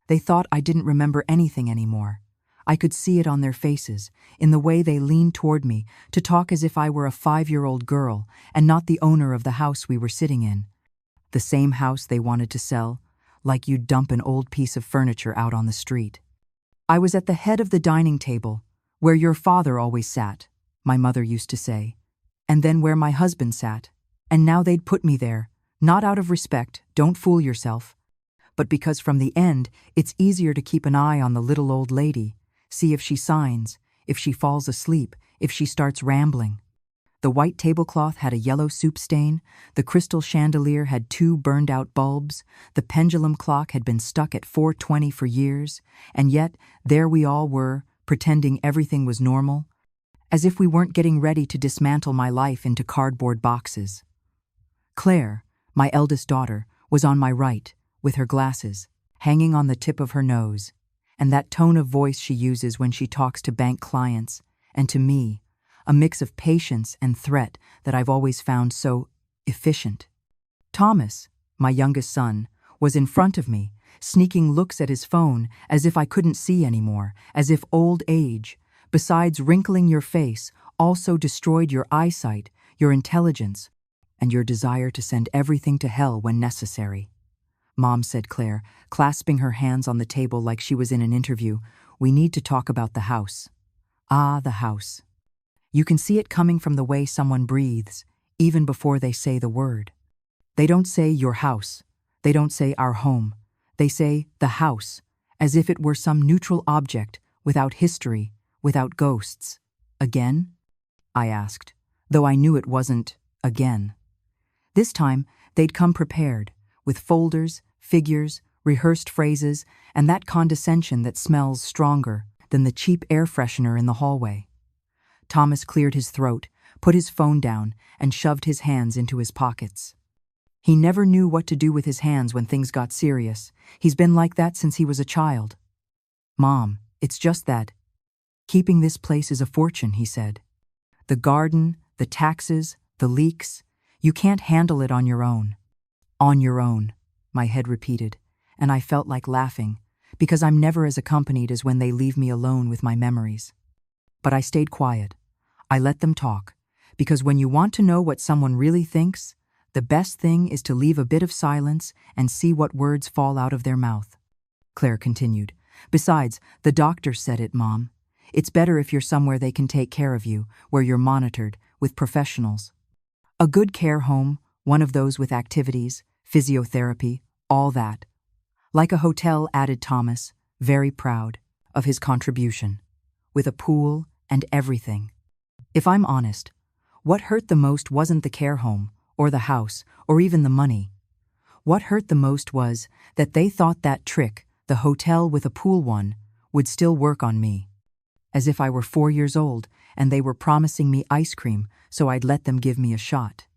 They thought I didn't remember anything anymore. I could see it on their faces, in the way they leaned toward me to talk as if I were a 5-year-old girl and not the owner of the house we were sitting in. The same house they wanted to sell, like you'd dump an old piece of furniture out on the street. I was at the head of the dining table, where your father always sat, my mother used to say, and then where my husband sat, and now they'd put me there, not out of respect, don't fool yourself, but because from the end it's easier to keep an eye on the little old lady, see if she signs, if she falls asleep, if she starts rambling. The white tablecloth had a yellow soup stain, the crystal chandelier had 2 burned-out bulbs, the pendulum clock had been stuck at 4:20 for years, and yet there we all were, pretending everything was normal, as if we weren't getting ready to dismantle my life into cardboard boxes. Claire, my eldest daughter, was on my right, with her glasses, hanging on the tip of her nose, and that tone of voice she uses when she talks to bank clients, and to me, a mix of patience and threat that I've always found so efficient. Thomas, my youngest son, was in front of me, sneaking looks at his phone as if I couldn't see anymore, as if old age, besides wrinkling your face, also destroyed your eyesight, your intelligence, and your desire to send everything to hell when necessary. Mom, said Claire, clasping her hands on the table like she was in an interview, we need to talk about the house. Ah, the house. You can see it coming from the way someone breathes, even before they say the word. They don't say your house. They don't say our home. They say the house, as if it were some neutral object, without history, without ghosts. Again? I asked, though I knew it wasn't again. This time, they'd come prepared, with folders, figures, rehearsed phrases, and that condescension that smells stronger than the cheap air freshener in the hallway. Thomas cleared his throat, put his phone down, and shoved his hands into his pockets. He never knew what to do with his hands when things got serious. He's been like that since he was a child. Mom, it's just that. Keeping this place is a fortune, he said. The garden, the taxes, the leaks, you can't handle it on your own. On your own, my head repeated, and I felt like laughing, because I'm never as accompanied as when they leave me alone with my memories. But I stayed quiet. I let them talk, because when you want to know what someone really thinks, the best thing is to leave a bit of silence and see what words fall out of their mouth. Claire continued, besides, the doctor said it, Mom. It's better if you're somewhere they can take care of you, where you're monitored, with professionals. A good care home, one of those with activities, physiotherapy, all that. Like a hotel, added Thomas, very proud of his contribution, with a pool and everything. If I'm honest, what hurt the most wasn't the care home, or the house, or even the money. What hurt the most was that they thought that trick, the hotel with a pool one, would still work on me. As if I were 4 years old and they were promising me ice cream so I'd let them give me a shot.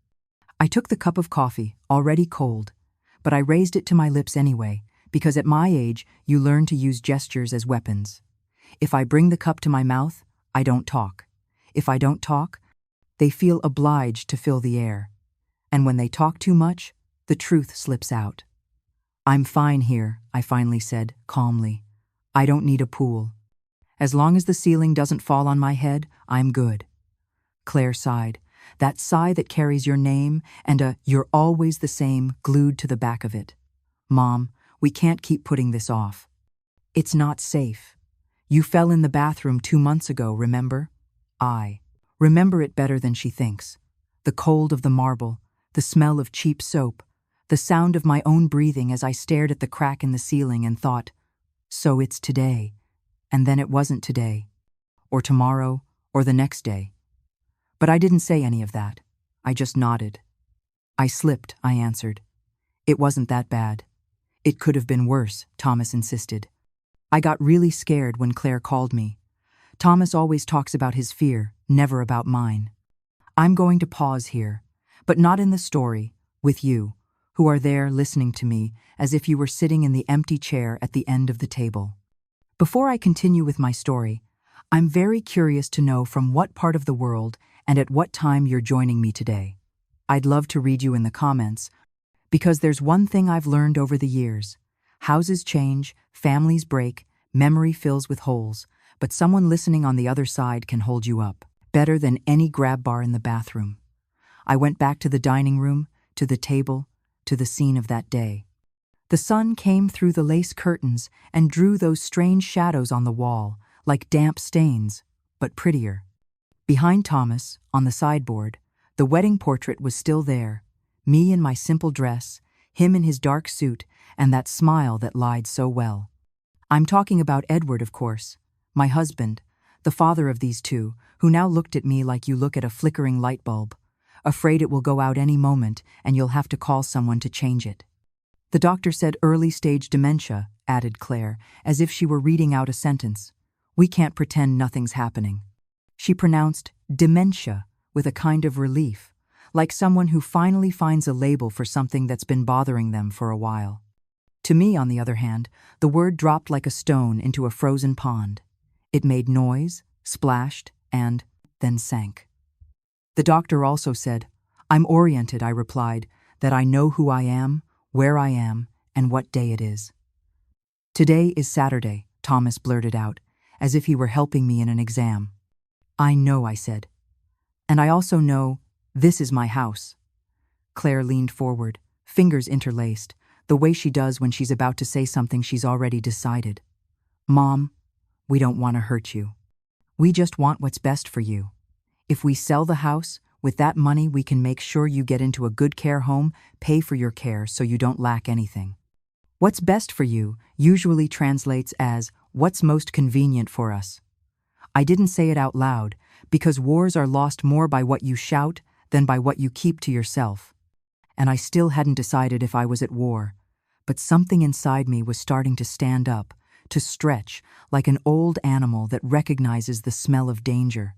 I took the cup of coffee, already cold, but I raised it to my lips anyway, because at my age you learn to use gestures as weapons. If I bring the cup to my mouth, I don't talk. If I don't talk, they feel obliged to fill the air. And when they talk too much, the truth slips out. I'm fine here, I finally said, calmly. I don't need a pool. As long as the ceiling doesn't fall on my head, I'm good. Claire sighed, that sigh that carries your name and a "you're always the same" glued to the back of it. Mom, we can't keep putting this off. It's not safe. You fell in the bathroom 2 months ago, remember? I remember it better than she thinks. The cold of the marble, the smell of cheap soap, the sound of my own breathing as I stared at the crack in the ceiling and thought, so it's today. And then it wasn't today, or tomorrow, or the next day. But I didn't say any of that. I just nodded. I slipped, I answered. It wasn't that bad. It could have been worse, Thomas insisted. I got really scared when Claire called me. Thomas always talks about his fear, never about mine. I'm going to pause here, but not in the story, with you, who are there listening to me as if you were sitting in the empty chair at the end of the table. Before I continue with my story, I'm very curious to know from what part of the world and at what time you're joining me today. I'd love to read you in the comments, because there's one thing I've learned over the years. Houses change, families break, memory fills with holes, but someone listening on the other side can hold you up, better than any grab bar in the bathroom. I went back to the dining room, to the table, to the scene of that day. The sun came through the lace curtains and drew those strange shadows on the wall, like damp stains, but prettier. Behind Thomas, on the sideboard, the wedding portrait was still there, me in my simple dress, him in his dark suit, and that smile that lied so well. I'm talking about Edward, of course, my husband, the father of these two, who now looked at me like you look at a flickering light bulb, afraid it will go out any moment and you'll have to call someone to change it. The doctor said early-stage dementia, added Claire, as if she were reading out a sentence. We can't pretend nothing's happening. She pronounced dementia with a kind of relief, like someone who finally finds a label for something that's been bothering them for a while. To me, on the other hand, the word dropped like a stone into a frozen pond. It made noise, splashed, and then sank. The doctor also said, I'm oriented, I replied, that I know who I am, where I am, and what day it is. Today is Saturday, Thomas blurted out, as if he were helping me in an exam. I know, I said. And I also know this is my house. Claire leaned forward, fingers interlaced, the way she does when she's about to say something she's already decided. Mom, we don't want to hurt you. We just want what's best for you. If we sell the house, with that money we can make sure you get into a good care home, pay for your care so you don't lack anything. What's best for you usually translates as what's most convenient for us. I didn't say it out loud, because wars are lost more by what you shout than by what you keep to yourself. And I still hadn't decided if I was at war, but something inside me was starting to stand up, to stretch like an old animal that recognizes the smell of danger.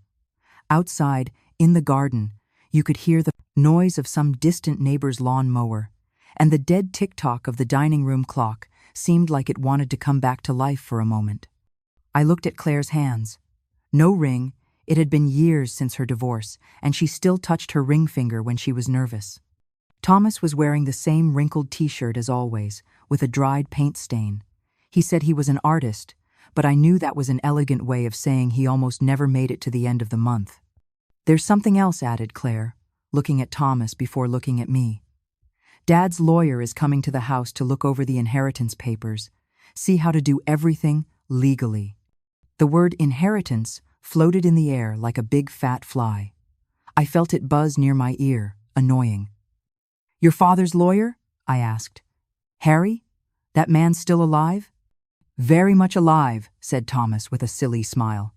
Outside, in the garden, you could hear the noise of some distant neighbor's lawn mower, and the dead tick-tock of the dining room clock seemed like it wanted to come back to life for a moment. I looked at Claire's hands. No ring, it had been years since her divorce, and she still touched her ring finger when she was nervous. Thomas was wearing the same wrinkled t-shirt as always, with a dried paint stain. He said he was an artist, but I knew that was an elegant way of saying he almost never made it to the end of the month. There's something else, added Claire, looking at Thomas before looking at me. Dad's lawyer is coming to the house to look over the inheritance papers, see how to do everything legally. The word inheritance floated in the air like a big fat fly. I felt it buzz near my ear, annoying. Your father's lawyer? I asked. Harry? That man's still alive? Very much alive, said Thomas with a silly smile.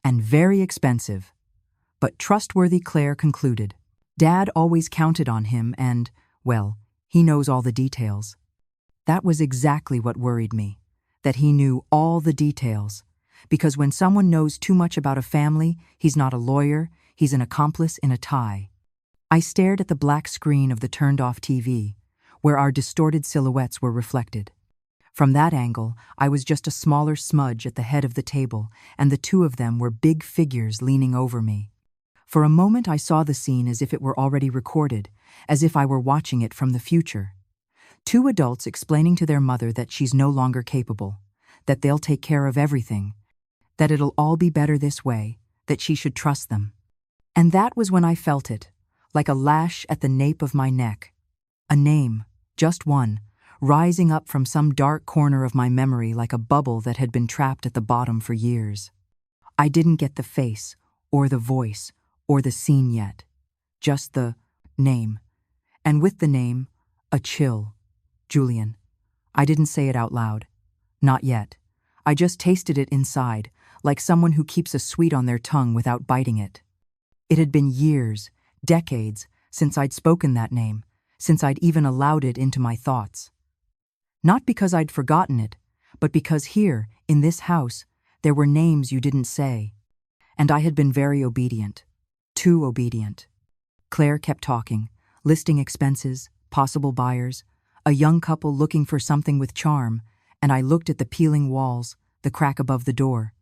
And very expensive. But trustworthy, Claire concluded. Dad always counted on him and, well, he knows all the details. That was exactly what worried me, that he knew all the details. Because when someone knows too much about a family, he's not a lawyer, he's an accomplice in a tie. I stared at the black screen of the turned-off TV, where our distorted silhouettes were reflected. From that angle, I was just a smaller smudge at the head of the table, and the two of them were big figures leaning over me. For a moment I saw the scene as if it were already recorded, as if I were watching it from the future. Two adults explaining to their mother that she's no longer capable, that they'll take care of everything, that it'll all be better this way, that she should trust them. And that was when I felt it, like a lash at the nape of my neck. A name, just one, rising up from some dark corner of my memory like a bubble that had been trapped at the bottom for years. I didn't get the face, or the voice, or the scene yet. Just the name. And with the name, a chill. Julian. I didn't say it out loud. Not yet. I just tasted it inside, like someone who keeps a sweet on their tongue without biting it. It had been years, decades, since I'd spoken that name, since I'd even allowed it into my thoughts. Not because I'd forgotten it, but because here, in this house, there were names you didn't say. And I had been very obedient. Too obedient. Claire kept talking, listing expenses, possible buyers, a young couple looking for something with charm, and I looked at the peeling walls, the crack above the door,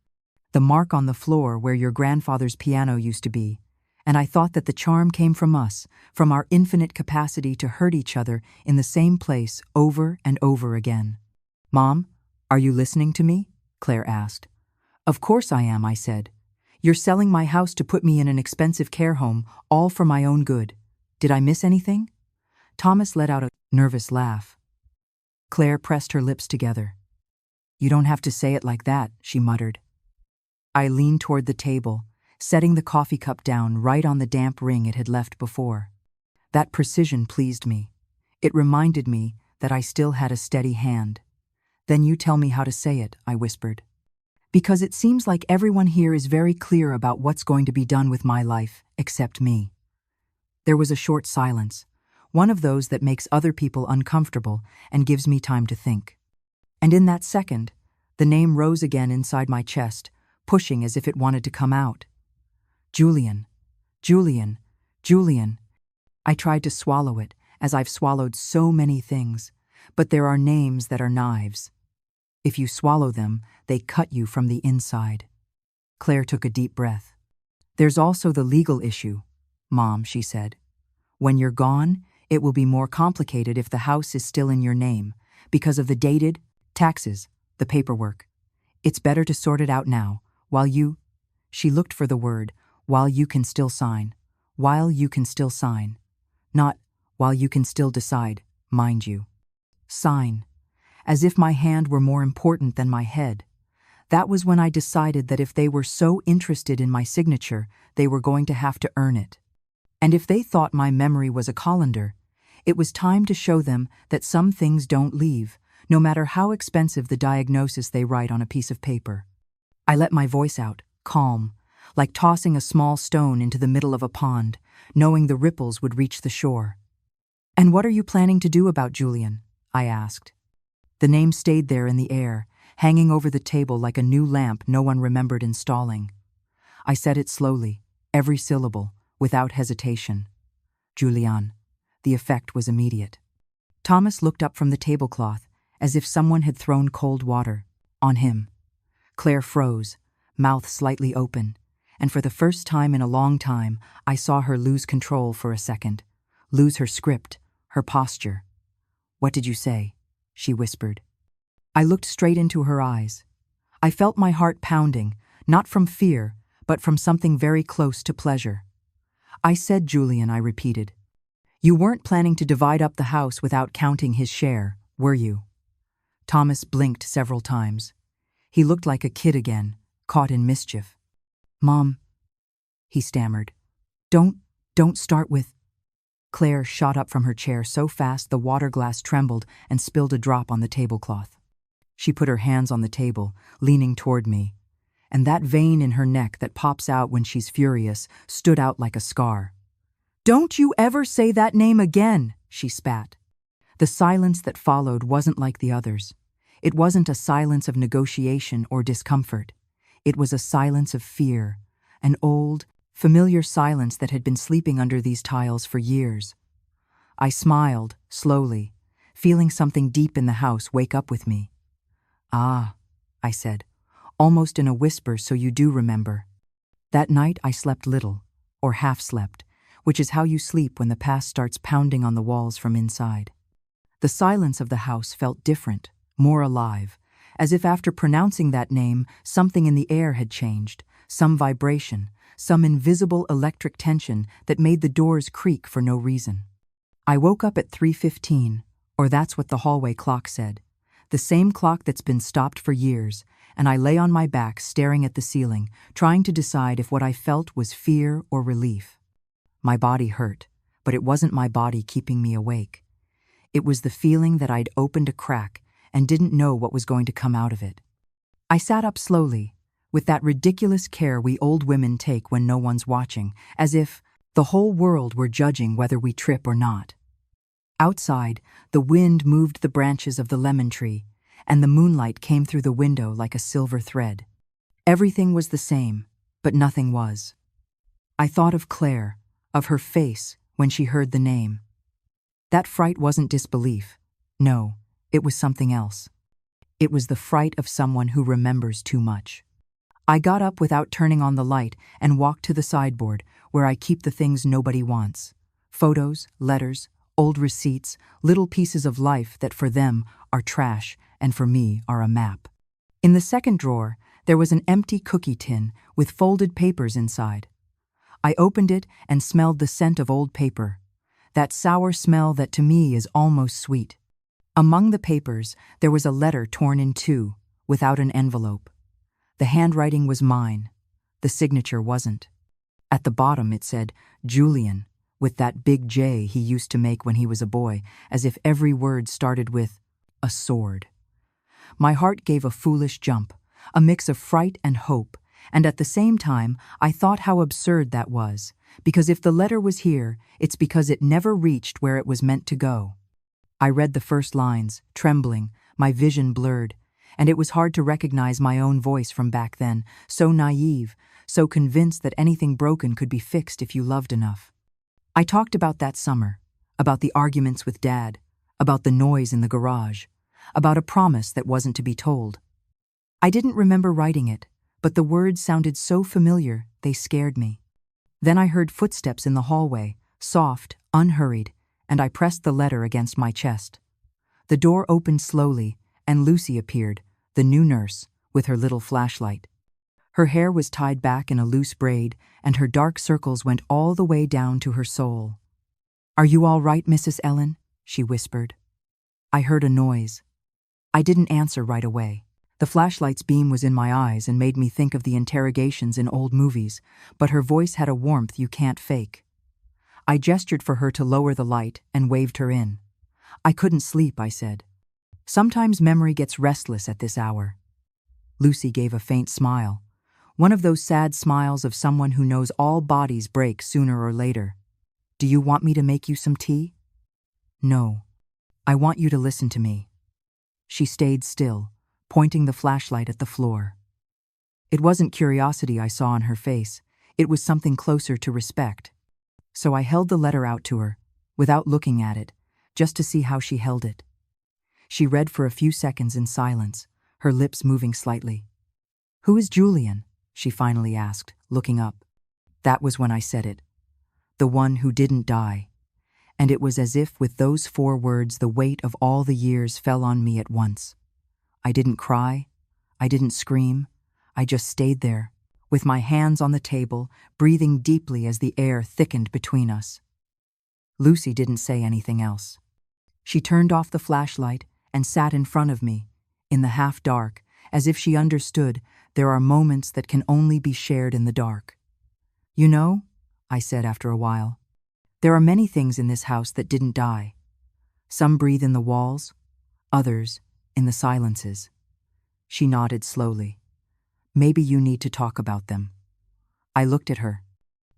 the mark on the floor where your grandfather's piano used to be, and I thought that the charm came from us, from our infinite capacity to hurt each other in the same place over and over again. Mom, are you listening to me? Claire asked. Of course I am, I said. You're selling my house to put me in an expensive care home, all for my own good. Did I miss anything? Thomas let out a nervous laugh. Claire pressed her lips together. You don't have to say it like that, she muttered. I leaned toward the table, setting the coffee cup down right on the damp ring it had left before. That precision pleased me. It reminded me that I still had a steady hand. Then you tell me how to say it, I whispered. Because it seems like everyone here is very clear about what's going to be done with my life, except me. There was a short silence, one of those that makes other people uncomfortable and gives me time to think. And in that second, the name rose again inside my chest, pushing as if it wanted to come out. Julian, Julian, Julian. I tried to swallow it, as I've swallowed so many things, but there are names that are knives. If you swallow them, they cut you from the inside. Claire took a deep breath. There's also the legal issue, Mom, she said. When you're gone, it will be more complicated if the house is still in your name, because of the dated, taxes, the paperwork. It's better to sort it out now, while you— She looked for the word, while you can still sign. While you can still sign. Not, while you can still decide, mind you. Sign. As if my hand were more important than my head. That was when I decided that if they were so interested in my signature, they were going to have to earn it. And if they thought my memory was a colander, it was time to show them that some things don't leave, no matter how expensive the diagnosis they write on a piece of paper. I let my voice out, calm, like tossing a small stone into the middle of a pond, knowing the ripples would reach the shore. And what are you planning to do about Julian? I asked. The name stayed there in the air, hanging over the table like a new lamp no one remembered installing. I said it slowly, every syllable, without hesitation. Julian. The effect was immediate. Thomas looked up from the tablecloth, as if someone had thrown cold water on him. Claire froze, mouth slightly open, and for the first time in a long time, I saw her lose control for a second, lose her script, her posture. What did you say? She whispered. I looked straight into her eyes. I felt my heart pounding, not from fear, but from something very close to pleasure. I said, Julian, I repeated. You weren't planning to divide up the house without counting his share, were you? Thomas blinked several times. He looked like a kid again, caught in mischief. Mom, he stammered. Don't start with— Claire shot up from her chair so fast the water glass trembled and spilled a drop on the tablecloth. She put her hands on the table, leaning toward me, and that vein in her neck that pops out when she's furious stood out like a scar. Don't you ever say that name again, she spat. The silence that followed wasn't like the others. It wasn't a silence of negotiation or discomfort. It was a silence of fear, an old, familiar silence that had been sleeping under these tiles for years. I smiled, slowly, feeling something deep in the house wake up with me. Ah, I said, almost in a whisper, so you do remember. That night I slept little, or half-slept, which is how you sleep when the past starts pounding on the walls from inside. The silence of the house felt different, more alive, as if after pronouncing that name, something in the air had changed, some vibration, some invisible electric tension that made the doors creak for no reason. I woke up at 3:15, or that's what the hallway clock said, the same clock that's been stopped for years, and I lay on my back staring at the ceiling, trying to decide if what I felt was fear or relief. My body hurt, but it wasn't my body keeping me awake. It was the feeling that I'd opened a crack and didn't know what was going to come out of it. I sat up slowly, with that ridiculous care we old women take when no one's watching, as if the whole world were judging whether we trip or not. Outside, the wind moved the branches of the lemon tree, and the moonlight came through the window like a silver thread. Everything was the same, but nothing was. I thought of Claire, of her face when she heard the name. That fright wasn't disbelief. No, it was something else. It was the fright of someone who remembers too much. I got up without turning on the light and walked to the sideboard where I keep the things nobody wants. Photos, letters, old receipts, little pieces of life that for them are trash, and for me are a map. In the second drawer, there was an empty cookie tin with folded papers inside. I opened it and smelled the scent of old paper, that sour smell that to me is almost sweet. Among the papers, there was a letter torn in two, without an envelope. The handwriting was mine. The signature wasn't. At the bottom it said, Julian, with that big J he used to make when he was a boy, as if every word started with a sword. My heart gave a foolish jump, a mix of fright and hope, and at the same time I thought how absurd that was, because if the letter was here, it's because it never reached where it was meant to go. I read the first lines, trembling, my vision blurred, and it was hard to recognize my own voice from back then, so naive, so convinced that anything broken could be fixed if you loved enough. I talked about that summer, about the arguments with Dad, about the noise in the garage, about a promise that wasn't to be told. I didn't remember writing it, but the words sounded so familiar, they scared me. Then I heard footsteps in the hallway, soft, unhurried, and I pressed the letter against my chest. The door opened slowly, and Lucy appeared, the new nurse, with her little flashlight. Her hair was tied back in a loose braid, and her dark circles went all the way down to her soul. "Are you all right, Mrs. Ellen?" she whispered. I heard a noise. I didn't answer right away. The flashlight's beam was in my eyes and made me think of the interrogations in old movies, but her voice had a warmth you can't fake. I gestured for her to lower the light and waved her in. "I couldn't sleep," I said. "Sometimes memory gets restless at this hour." Lucy gave a faint smile, one of those sad smiles of someone who knows all bodies break sooner or later. "Do you want me to make you some tea?" "No. I want you to listen to me." She stayed still, pointing the flashlight at the floor. It wasn't curiosity I saw on her face, it was something closer to respect. So I held the letter out to her, without looking at it, just to see how she held it. She read for a few seconds in silence, her lips moving slightly. "Who is Julian?" she finally asked, looking up. That was when I said it. The one who didn't die. And it was as if with those 4 words the weight of all the years fell on me at once. I didn't cry, I didn't scream, I just stayed there, with my hands on the table, breathing deeply as the air thickened between us. Lucy didn't say anything else. She turned off the flashlight and sat in front of me, in the half-dark, as if she understood there are moments that can only be shared in the dark. "You know," I said after a while, "there are many things in this house that didn't die. Some breathe in the walls, others in the silences." She nodded slowly. "Maybe you need to talk about them." I looked at her.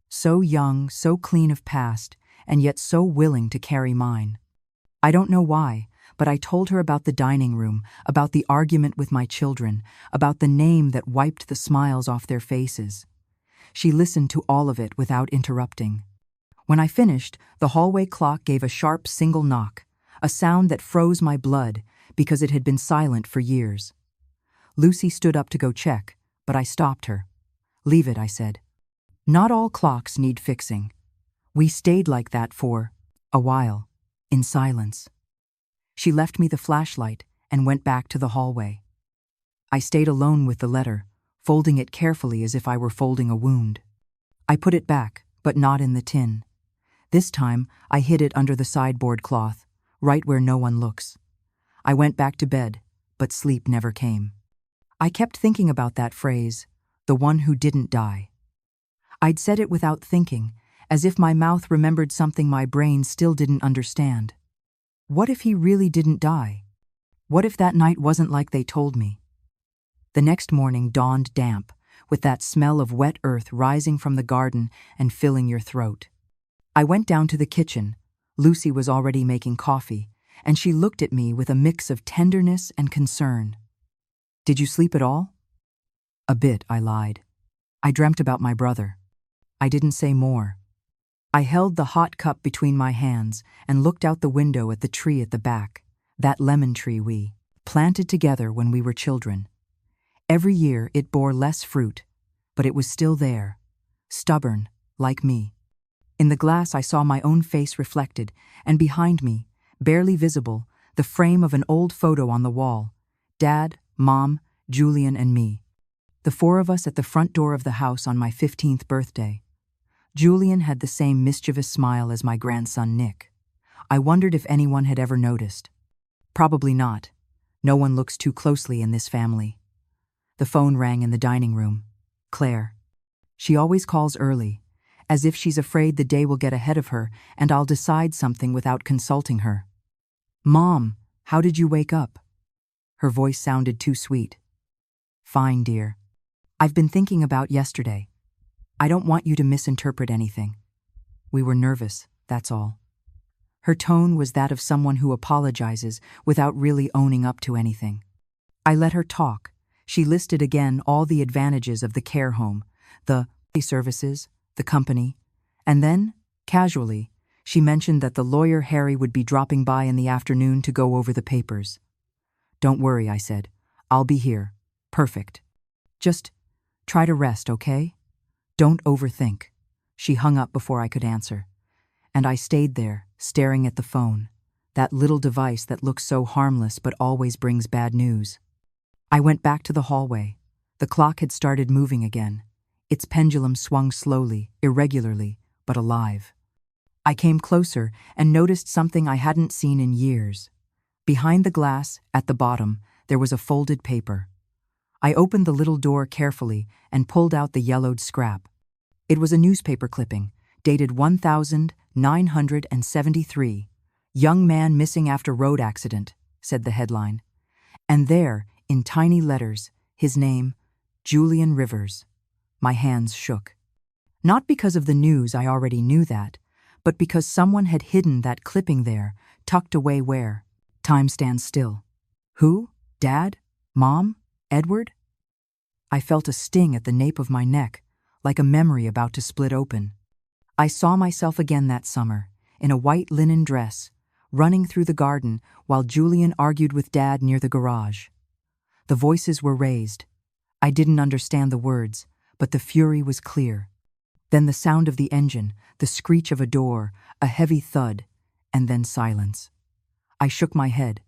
So young, so clean of past, and yet so willing to carry mine. I don't know why, but I told her about the dining room, about the argument with my children, about the name that wiped the smiles off their faces. She listened to all of it without interrupting. When I finished, the hallway clock gave a sharp single knock, a sound that froze my blood because it had been silent for years. Lucy stood up to go check, but I stopped her. "Leave it," I said. "Not all clocks need fixing." We stayed like that for a while, in silence. She left me the flashlight and went back to the hallway. I stayed alone with the letter, folding it carefully as if I were folding a wound. I put it back, but not in the tin. This time, I hid it under the sideboard cloth, right where no one looks. I went back to bed, but sleep never came. I kept thinking about that phrase, the one who didn't die. I'd said it without thinking, as if my mouth remembered something my brain still didn't understand. What if he really didn't die? What if that night wasn't like they told me? The next morning dawned damp, with that smell of wet earth rising from the garden and filling your throat. I went down to the kitchen. Lucy was already making coffee, and she looked at me with a mix of tenderness and concern. "Did you sleep at all?" "A bit," I lied. "I dreamt about my brother." I didn't say more. I held the hot cup between my hands and looked out the window at the tree at the back, that lemon tree we planted together when we were children. Every year it bore less fruit, but it was still there, stubborn, like me. In the glass I saw my own face reflected, and behind me, barely visible, the frame of an old photo on the wall. Dad, Mom, Julian, and me. The four of us at the front door of the house on my 15th birthday. Julian had the same mischievous smile as my grandson Nick. I wondered if anyone had ever noticed. Probably not. No one looks too closely in this family. The phone rang in the dining room. Claire. She always calls early, as if she's afraid the day will get ahead of her and I'll decide something without consulting her. Mom, how did you wake up? Her voice sounded too sweet. Fine, dear. I've been thinking about yesterday. I don't want you to misinterpret anything. We were nervous, that's all. Her tone was that of someone who apologizes without really owning up to anything. I let her talk. She listed again all the advantages of the care home, the services, the company, and then, casually, she mentioned that the lawyer Harry would be dropping by in the afternoon to go over the papers. Don't worry, I said. I'll be here. Perfect. Just try to rest, okay? Don't overthink. She hung up before I could answer. And I stayed there, staring at the phone, that little device that looks so harmless but always brings bad news. I went back to the hallway. The clock had started moving again. Its pendulum swung slowly, irregularly, but alive. I came closer and noticed something I hadn't seen in years. Behind the glass, at the bottom, there was a folded paper. I opened the little door carefully and pulled out the yellowed scrap. It was a newspaper clipping, dated 1973. "Young man missing after road accident," said the headline. And there, in tiny letters, his name, Julian Rivers. My hands shook. Not because of the news, I already knew that, but because someone had hidden that clipping there, tucked away where? Time stands still. Who? Dad? Mom? Edward? I felt a sting at the nape of my neck, like a memory about to split open. I saw myself again that summer, in a white linen dress, running through the garden while Julian argued with Dad near the garage. The voices were raised. I didn't understand the words, but the fury was clear. Then the sound of the engine, the screech of a door, a heavy thud, and then silence. I shook my head.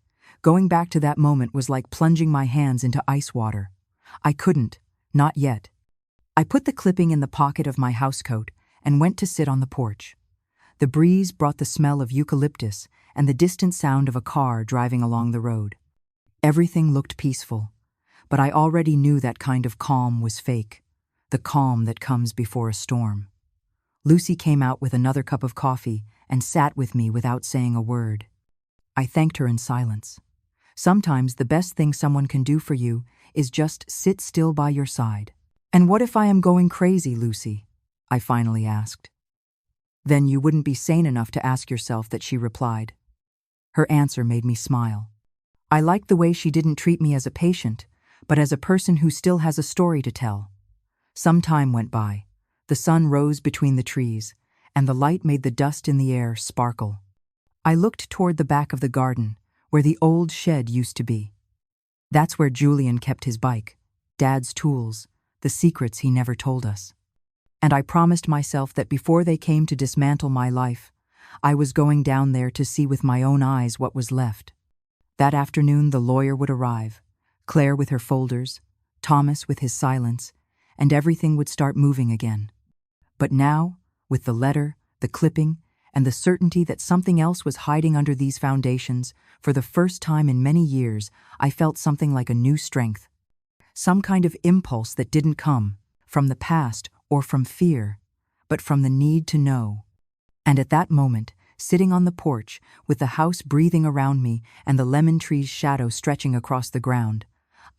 Going back to that moment was like plunging my hands into ice water. I couldn't, not yet. I put the clipping in the pocket of my housecoat and went to sit on the porch. The breeze brought the smell of eucalyptus and the distant sound of a car driving along the road. Everything looked peaceful, but I already knew that kind of calm was fake, the calm that comes before a storm. Lucy came out with another cup of coffee and sat with me without saying a word. I thanked her in silence. Sometimes the best thing someone can do for you is just sit still by your side. "And what if I am going crazy, Lucy?" I finally asked. "Then you wouldn't be sane enough to ask yourself that," she replied. Her answer made me smile. I liked the way she didn't treat me as a patient, but as a person who still has a story to tell. Some time went by. The sun rose between the trees, and the light made the dust in the air sparkle. I looked toward the back of the garden, where the old shed used to be. That's where Julian kept his bike, Dad's tools, the secrets he never told us. And I promised myself that before they came to dismantle my life, I was going down there to see with my own eyes what was left. That afternoon the lawyer would arrive, Claire with her folders, Thomas with his silence, and everything would start moving again. But now, with the letter, the clipping, and the certainty that something else was hiding under these foundations, for the first time in many years, I felt something like a new strength. Some kind of impulse that didn't come from the past or from fear, but from the need to know. And at that moment, sitting on the porch, with the house breathing around me and the lemon tree's shadow stretching across the ground,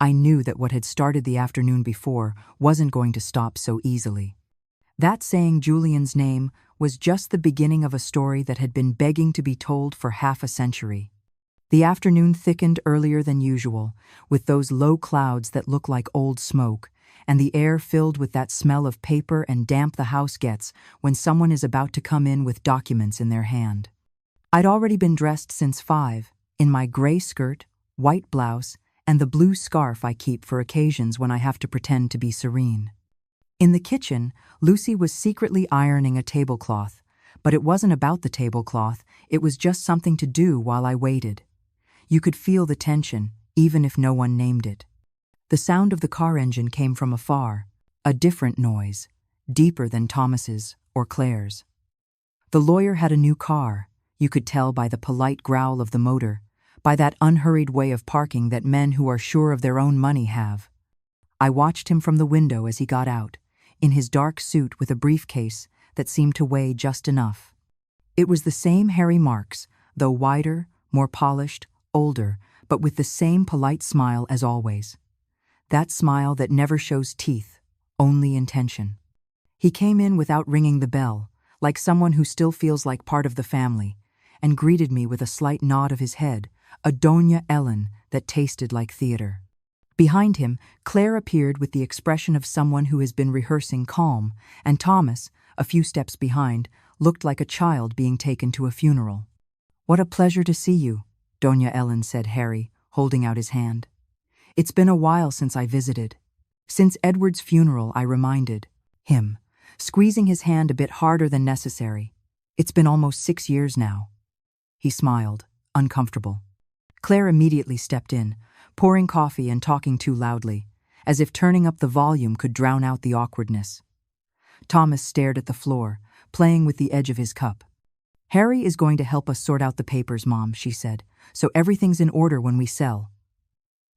I knew that what had started the afternoon before wasn't going to stop so easily. That saying Julian's name was just the beginning of a story that had been begging to be told for half a century. The afternoon thickened earlier than usual, with those low clouds that look like old smoke, and the air filled with that smell of paper and damp the house gets when someone is about to come in with documents in their hand. I'd already been dressed since 5, in my gray skirt, white blouse, and the blue scarf I keep for occasions when I have to pretend to be serene. In the kitchen, Lucy was secretly ironing a tablecloth, but it wasn't about the tablecloth, it was just something to do while I waited. You could feel the tension, even if no one named it. The sound of the car engine came from afar, a different noise, deeper than Thomas's or Claire's. The lawyer had a new car, you could tell by the polite growl of the motor, by that unhurried way of parking that men who are sure of their own money have. I watched him from the window as he got out, in his dark suit with a briefcase that seemed to weigh just enough. It was the same Harry Marks, though wider, more polished, older, but with the same polite smile as always. That smile that never shows teeth, only intention. He came in without ringing the bell, like someone who still feels like part of the family, and greeted me with a slight nod of his head, a Doña Ellen that tasted like theater. Behind him, Claire appeared with the expression of someone who has been rehearsing calm, and Thomas, a few steps behind, looked like a child being taken to a funeral. "What a pleasure to see you," Doña Ellen said, Harry, holding out his hand. "It's been a while since I visited. Since Edward's funeral," I reminded him, squeezing his hand a bit harder than necessary. "It's been almost 6 years now." He smiled, uncomfortable. Claire immediately stepped in, pouring coffee and talking too loudly, as if turning up the volume could drown out the awkwardness. Thomas stared at the floor, playing with the edge of his cup. "Harry is going to help us sort out the papers, Mom," she said, "so everything's in order when we sell."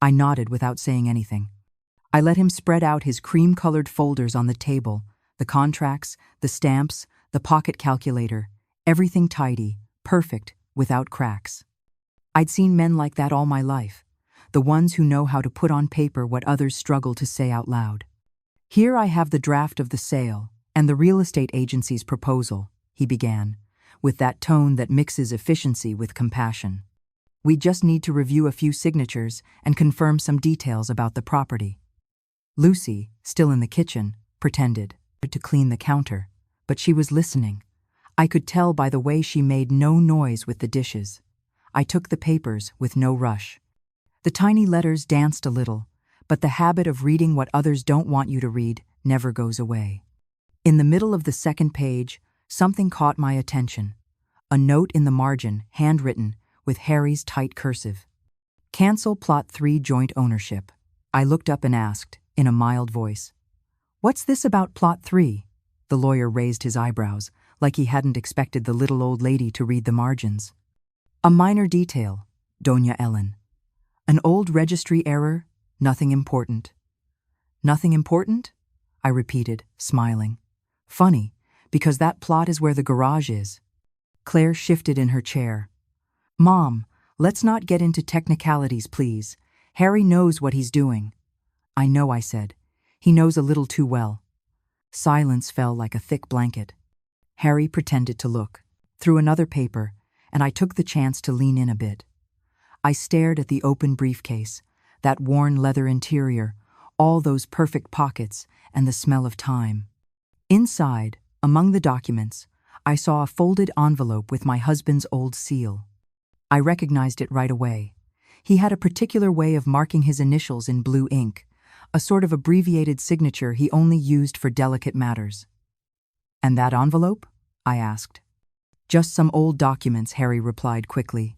I nodded without saying anything. I let him spread out his cream-colored folders on the table, the contracts, the stamps, the pocket calculator, everything tidy, perfect, without cracks. I'd seen men like that all my life, the ones who know how to put on paper what others struggle to say out loud. "Here I have the draft of the sale and the real estate agency's proposal," he began, with that tone that mixes efficiency with compassion. "We just need to review a few signatures and confirm some details about the property." Lucy, still in the kitchen, pretended to clean the counter, but she was listening. I could tell by the way she made no noise with the dishes. I took the papers with no rush. The tiny letters danced a little, but the habit of reading what others don't want you to read never goes away. In the middle of the second page, something caught my attention. A note in the margin, handwritten, with Harry's tight cursive. "Cancel Plot 3 joint ownership." I looked up and asked, in a mild voice, "What's this about Plot 3? The lawyer raised his eyebrows, like he hadn't expected the little old lady to read the margins. "A minor detail, Doña Ellen. An old registry error, nothing important." "Nothing important?" I repeated, smiling. "Funny, because that plot is where the garage is." Claire shifted in her chair. "Mom, let's not get into technicalities, please. Harry knows what he's doing." "I know," I said. "He knows a little too well." Silence fell like a thick blanket. Harry pretended to look, through another paper, and I took the chance to lean in a bit. I stared at the open briefcase, that worn leather interior, all those perfect pockets, and the smell of time. Inside, among the documents, I saw a folded envelope with my husband's old seal. I recognized it right away. He had a particular way of marking his initials in blue ink, a sort of abbreviated signature he only used for delicate matters. "And that envelope?" I asked. "Just some old documents," Harry replied quickly.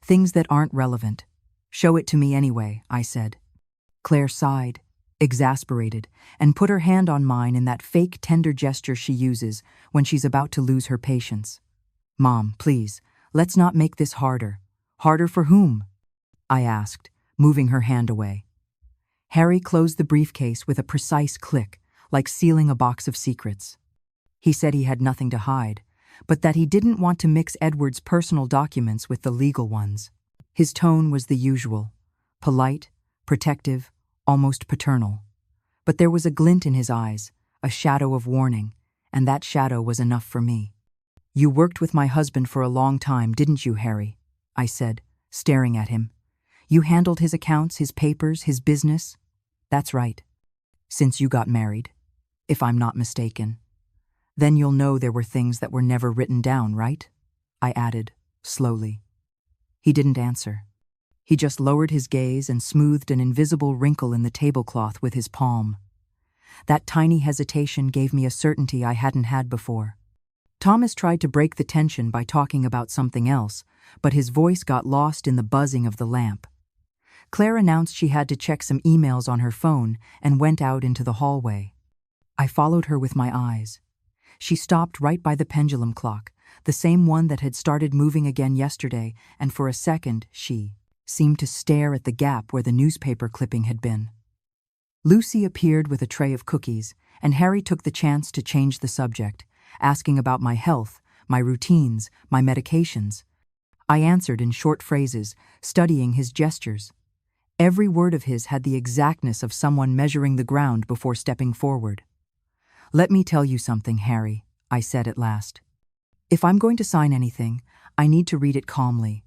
"Things that aren't relevant. Show it to me anyway," I said. Claire sighed, exasperated, and put her hand on mine in that fake tender gesture she uses when she's about to lose her patience. "Mom, please, let's not make this harder." "Harder for whom?" I asked, moving her hand away. Harry closed the briefcase with a precise click, like sealing a box of secrets. He said he had nothing to hide, but that he didn't want to mix Edward's personal documents with the legal ones. His tone was the usual, polite, protective, almost paternal. But there was a glint in his eyes, a shadow of warning, and that shadow was enough for me. "You worked with my husband for a long time, didn't you, Harry?" I said, staring at him. "You handled his accounts, his papers, his business?" "That's right. Since you got married, if I'm not mistaken. Then you'll know there were things that were never written down, right?" I added, slowly. He didn't answer. He just lowered his gaze and smoothed an invisible wrinkle in the tablecloth with his palm. That tiny hesitation gave me a certainty I hadn't had before. Thomas tried to break the tension by talking about something else, but his voice got lost in the buzzing of the lamp. Claire announced she had to check some emails on her phone and went out into the hallway. I followed her with my eyes. She stopped right by the pendulum clock, the same one that had started moving again yesterday, and for a second she seemed to stare at the gap where the newspaper clipping had been. Lucy appeared with a tray of cookies, and Harry took the chance to change the subject, asking about my health, my routines, my medications. I answered in short phrases, studying his gestures. Every word of his had the exactness of someone measuring the ground before stepping forward. "Let me tell you something, Harry," I said at last. "If I'm going to sign anything, I need to read it calmly.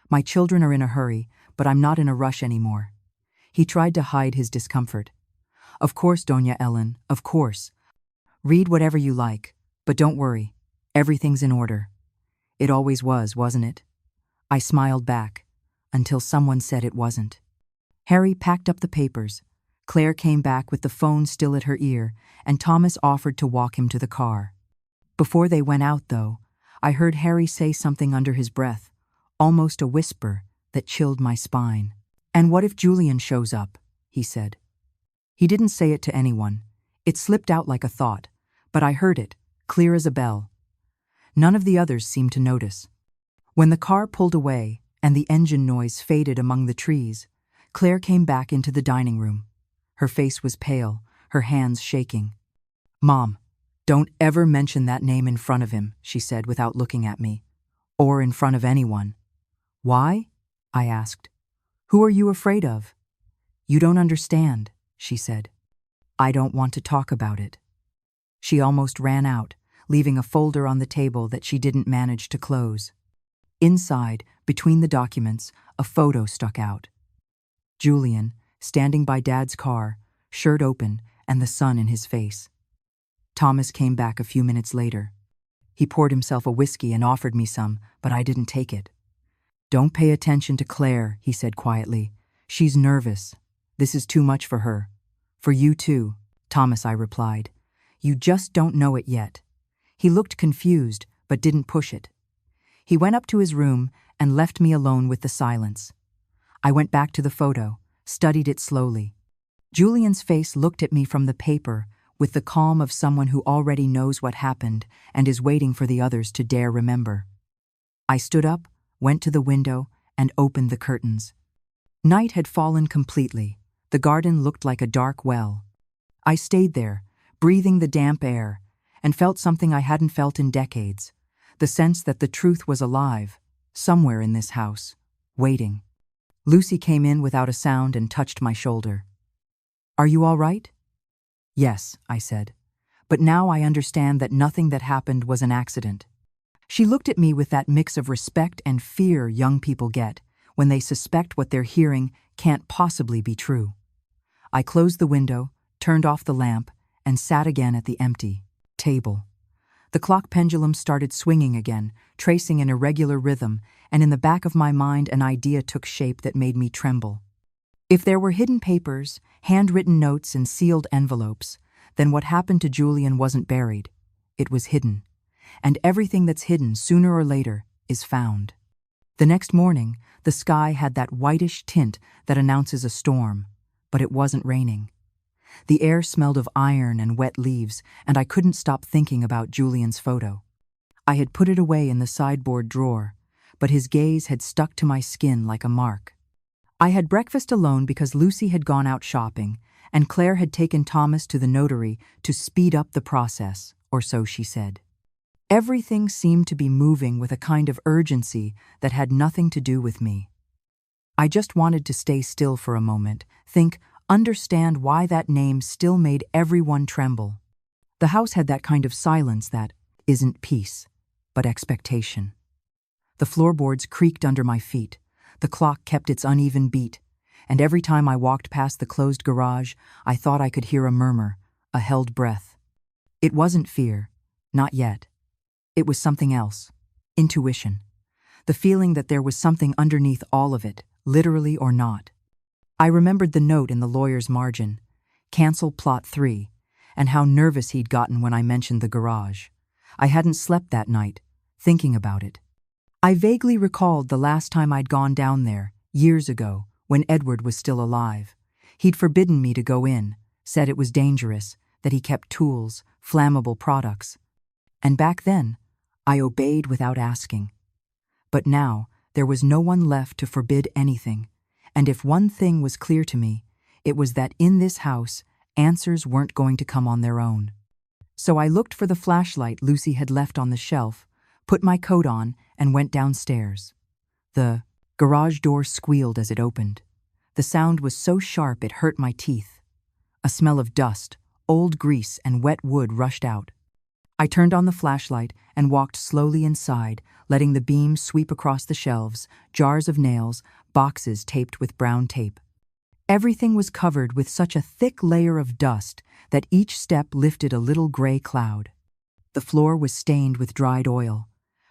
My children are in a hurry, but I'm not in a rush anymore." He tried to hide his discomfort. "Of course, Doña Ellen, of course. Read whatever you like, but don't worry. Everything's in order. It always was, wasn't it?" I smiled back, until someone said it wasn't. Harry packed up the papers. Claire came back with the phone still at her ear, and Thomas offered to walk him to the car. Before they went out, though, I heard Harry say something under his breath, almost a whisper that chilled my spine. "And what if Julian shows up?" he said. He didn't say it to anyone. It slipped out like a thought, but I heard it, clear as a bell. None of the others seemed to notice. When the car pulled away and the engine noise faded among the trees, Claire came back into the dining room. Her face was pale, her hands shaking. "Mom, don't ever mention that name in front of him," she said without looking at me. "Or in front of anyone." "Why?" I asked. "Who are you afraid of?" "You don't understand," she said. "I don't want to talk about it." She almost ran out, leaving a folder on the table that she didn't manage to close. Inside, between the documents, a photo stuck out. Julian, standing by Dad's car, shirt open and the sun in his face. Thomas came back a few minutes later. He poured himself a whiskey and offered me some, but I didn't take it. "Don't pay attention to Claire," he said quietly. "She's nervous. This is too much for her." "For you too, Thomas," I replied. "You just don't know it yet." He looked confused, but didn't push it. He went up to his room and left me alone with the silence. I went back to the photo, studied it slowly. Julian's face looked at me from the paper with the calm of someone who already knows what happened and is waiting for the others to dare remember. I stood up, went to the window, and opened the curtains. Night had fallen completely. The garden looked like a dark well. I stayed there, breathing the damp air, and felt something I hadn't felt in decades, the sense that the truth was alive, somewhere in this house, waiting. Lucy came in without a sound and touched my shoulder. "Are you all right?" "Yes," I said. "But now I understand that nothing that happened was an accident." She looked at me with that mix of respect and fear young people get when they suspect what they're hearing can't possibly be true. I closed the window, turned off the lamp, and sat again at the empty table. The clock pendulum started swinging again, tracing an irregular rhythm, and in the back of my mind an idea took shape that made me tremble. If there were hidden papers, handwritten notes, and sealed envelopes, then what happened to Julian wasn't buried. It was hidden. And everything that's hidden, sooner or later, is found. The next morning, the sky had that whitish tint that announces a storm, but it wasn't raining. The air smelled of iron and wet leaves, and I couldn't stop thinking about Julian's photo. I had put it away in the sideboard drawer, but his gaze had stuck to my skin like a mark. I had breakfast alone because Lucy had gone out shopping, and Claire had taken Thomas to the notary to speed up the process, or so she said. Everything seemed to be moving with a kind of urgency that had nothing to do with me. I just wanted to stay still for a moment, think, understand why that name still made everyone tremble. The house had that kind of silence that isn't peace, but expectation. The floorboards creaked under my feet, the clock kept its uneven beat, and every time I walked past the closed garage, I thought I could hear a murmur, a held breath. It wasn't fear, not yet. It was something else, intuition, the feeling that there was something underneath all of it, literally or not. I remembered the note in the lawyer's margin, "Cancel Plot 3, and how nervous he'd gotten when I mentioned the garage. I hadn't slept that night, thinking about it. I vaguely recalled the last time I'd gone down there, years ago, when Edward was still alive. He'd forbidden me to go in, said it was dangerous, that he kept tools, flammable products. And back then, I obeyed without asking. But now, there was no one left to forbid anything, and if one thing was clear to me, it was that in this house, answers weren't going to come on their own. So I looked for the flashlight Lucy had left on the shelf, put my coat on, and went downstairs. The garage door squealed as it opened. The sound was so sharp it hurt my teeth. A smell of dust, old grease, and wet wood rushed out. I turned on the flashlight and walked slowly inside, letting the beam sweep across the shelves, jars of nails, boxes taped with brown tape. Everything was covered with such a thick layer of dust that each step lifted a little gray cloud. The floor was stained with dried oil,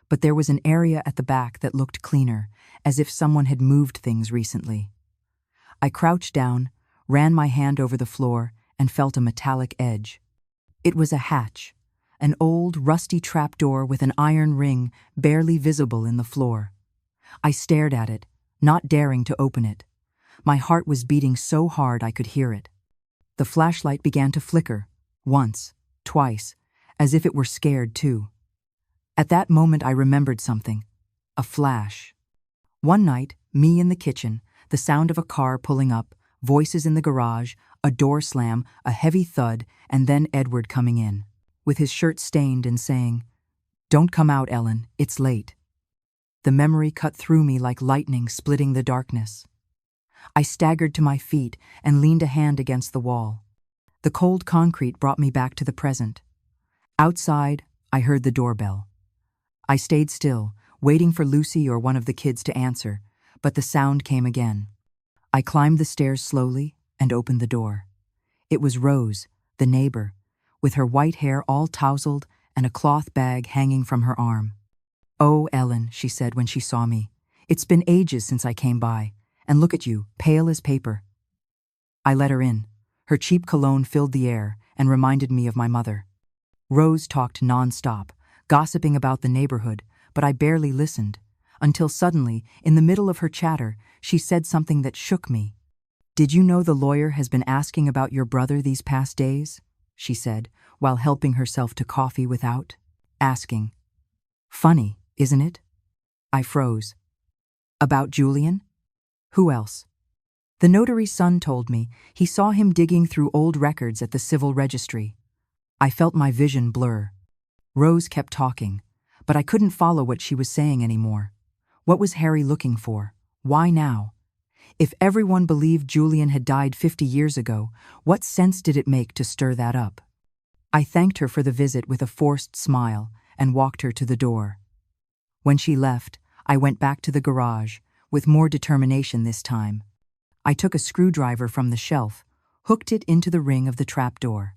but there was an area at the back that looked cleaner, as if someone had moved things recently. I crouched down, ran my hand over the floor, and felt a metallic edge. It was a hatch, an old, rusty trapdoor with an iron ring barely visible in the floor. I stared at it, not daring to open it. My heart was beating so hard I could hear it. The flashlight began to flicker, once, twice, as if it were scared too. At that moment I remembered something. A flash. One night, me in the kitchen, the sound of a car pulling up, voices in the garage, a door slam, a heavy thud, and then Edward coming in, with his shirt stained and saying, "Don't come out, Ellen, it's late." The memory cut through me like lightning splitting the darkness. I staggered to my feet and leaned a hand against the wall. The cold concrete brought me back to the present. Outside, I heard the doorbell. I stayed still, waiting for Lucy or one of the kids to answer, but the sound came again. I climbed the stairs slowly and opened the door. It was Rose, the neighbor, with her white hair all tousled and a cloth bag hanging from her arm. "Oh, Ellen," she said when she saw me. "It's been ages since I came by. And look at you, pale as paper." I let her in. Her cheap cologne filled the air and reminded me of my mother. Rose talked non-stop, gossiping about the neighborhood, but I barely listened, until suddenly, in the middle of her chatter, she said something that shook me. "Did you know the lawyer has been asking about your brother these past days?" she said, while helping herself to coffee without asking. "Funny, isn't it?" I froze. "About Julian? Who else?" "The notary's son told me he saw him digging through old records at the civil registry." I felt my vision blur. Rose kept talking, but I couldn't follow what she was saying anymore. What was Harry looking for? Why now? If everyone believed Julian had died 50 years ago, what sense did it make to stir that up? I thanked her for the visit with a forced smile and walked her to the door. When she left, I went back to the garage, with more determination this time. I took a screwdriver from the shelf, hooked it into the ring of the trapdoor.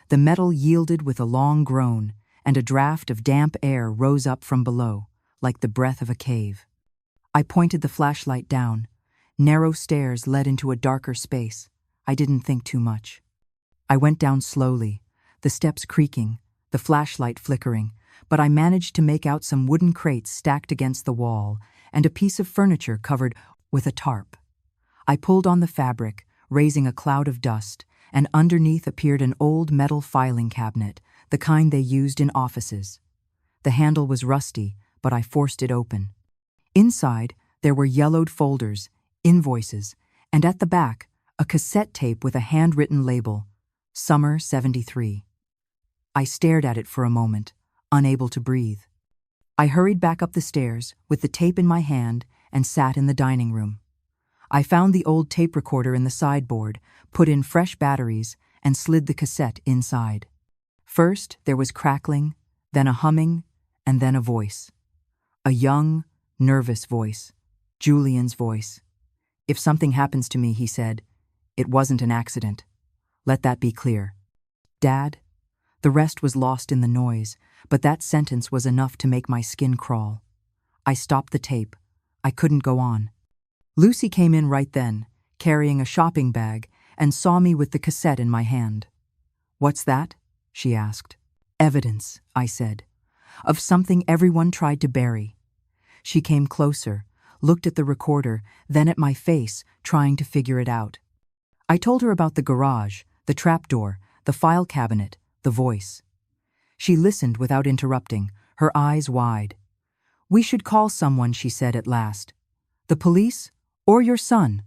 The metal yielded with a long groan, and a draft of damp air rose up from below, like the breath of a cave. I pointed the flashlight down. Narrow stairs led into a darker space. I didn't think too much. I went down slowly, the steps creaking, the flashlight flickering, but I managed to make out some wooden crates stacked against the wall and a piece of furniture covered with a tarp. I pulled on the fabric, raising a cloud of dust, and underneath appeared an old metal filing cabinet, the kind they used in offices. The handle was rusty, but I forced it open. Inside, there were yellowed folders, invoices, and at the back, a cassette tape with a handwritten label, Summer '73. I stared at it for a moment, unable to breathe. I hurried back up the stairs with the tape in my hand and sat in the dining room. I found the old tape recorder in the sideboard, put in fresh batteries, and slid the cassette inside. First, there was crackling, then a humming, and then a voice. A young, nervous voice. Julian's voice. "If something happens to me," he said, "it wasn't an accident. Let that be clear. Dad?" The rest was lost in the noise, but that sentence was enough to make my skin crawl. I stopped the tape. I couldn't go on. Lucy came in right then, carrying a shopping bag, and saw me with the cassette in my hand. "What's that?" she asked. "Evidence," I said. of something everyone tried to bury. She came closer, looked at the recorder, then at my face, trying to figure it out. I told her about the garage, the trapdoor, the file cabinet, the voice. She listened without interrupting, her eyes wide. "We should call someone," she said at last. "The police? Or your son?"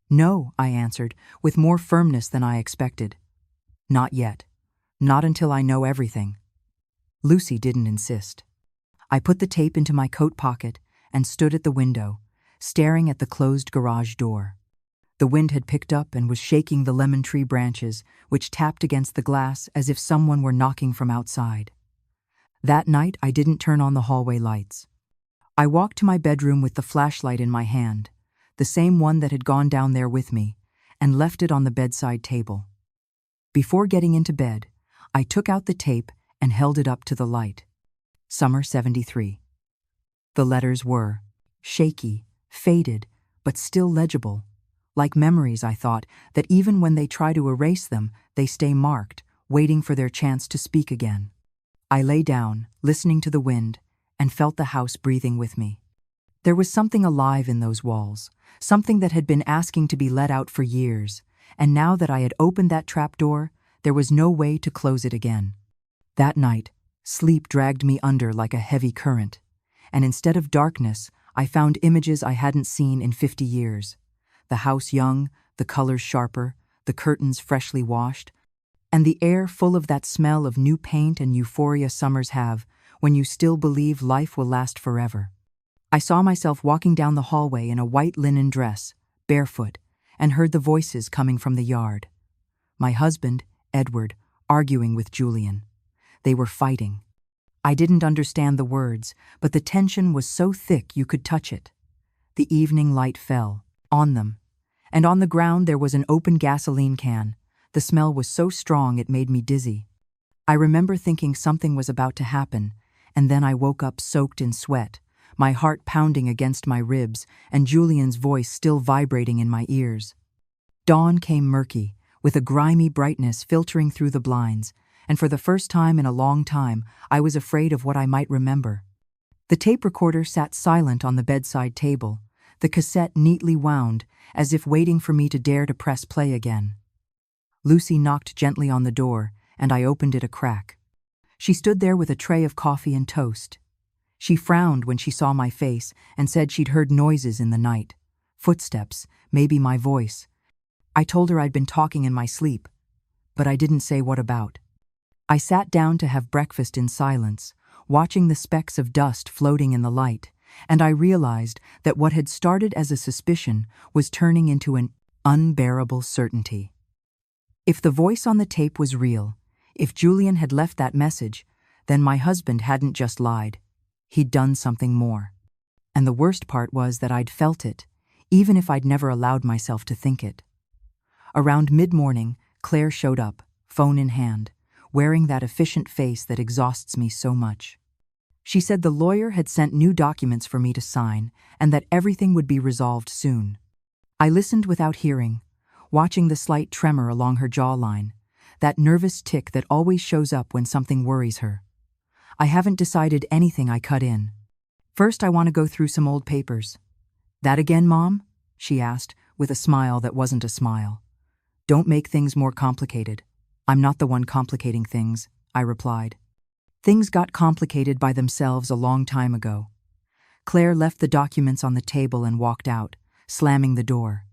"No," I answered, with more firmness than I expected. "Not yet. Not until I know everything." Lucy didn't insist. I put the tape into my coat pocket and stood at the window, staring at the closed garage door. The wind had picked up and was shaking the lemon tree branches, which tapped against the glass as if someone were knocking from outside. That night, I didn't turn on the hallway lights. I walked to my bedroom with the flashlight in my hand, the same one that had gone down there with me, and left it on the bedside table. Before getting into bed, I took out the tape and held it up to the light. Summer 73. The letters were shaky, faded, but still legible. Like memories, I thought, that even when they try to erase them, they stay marked, waiting for their chance to speak again. I lay down, listening to the wind, and felt the house breathing with me. There was something alive in those walls, something that had been asking to be let out for years, and now that I had opened that trapdoor, there was no way to close it again. That night, sleep dragged me under like a heavy current, and instead of darkness, I found images I hadn't seen in 50 years. The house young, the colors sharper, the curtains freshly washed, and the air full of that smell of new paint and euphoria summers have when you still believe life will last forever. I saw myself walking down the hallway in a white linen dress, barefoot, and heard the voices coming from the yard. My husband, Edward, arguing with Julian. They were fighting. I didn't understand the words, but the tension was so thick you could touch it. The evening light fell on them, and on the ground there was an open gasoline can. The smell was so strong it made me dizzy. I remember thinking something was about to happen, and then I woke up soaked in sweat, my heart pounding against my ribs and Julian's voice still vibrating in my ears. Dawn came murky, with a grimy brightness filtering through the blinds, and for the first time in a long time, I was afraid of what I might remember. The tape recorder sat silent on the bedside table, the cassette neatly wound, as if waiting for me to dare to press play again. Lucy knocked gently on the door, and I opened it a crack. She stood there with a tray of coffee and toast. She frowned when she saw my face and said she'd heard noises in the night. Footsteps, maybe my voice. I told her I'd been talking in my sleep, but I didn't say what about. I sat down to have breakfast in silence, watching the specks of dust floating in the light, and I realized that what had started as a suspicion was turning into an unbearable certainty. If the voice on the tape was real, if Julian had left that message, then my husband hadn't just lied. He'd done something more. And the worst part was that I'd felt it, even if I'd never allowed myself to think it. Around mid-morning, Claire showed up, phone in hand, wearing that efficient face that exhausts me so much. She said the lawyer had sent new documents for me to sign and that everything would be resolved soon. I listened without hearing, watching the slight tremor along her jawline, that nervous tick that always shows up when something worries her. I haven't decided anything, I cut in. First, I want to go through some old papers. That again, Mom? She asked, with a smile that wasn't a smile. Don't make things more complicated. I'm not the one complicating things, I replied. Things got complicated by themselves a long time ago. Claire left the documents on the table and walked out, slamming the door.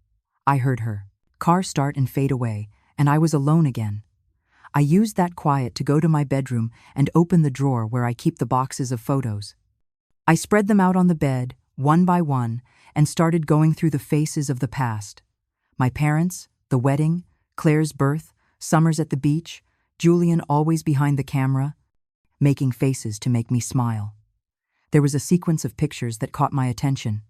I heard her car start and fade away, and I was alone again. I used that quiet to go to my bedroom and open the drawer where I keep the boxes of photos. I spread them out on the bed, one by one, and started going through the faces of the past. My parents, the wedding, Claire's birth, summers at the beach, Julian always behind the camera, making faces to make me smile. There was a sequence of pictures that caught my attention.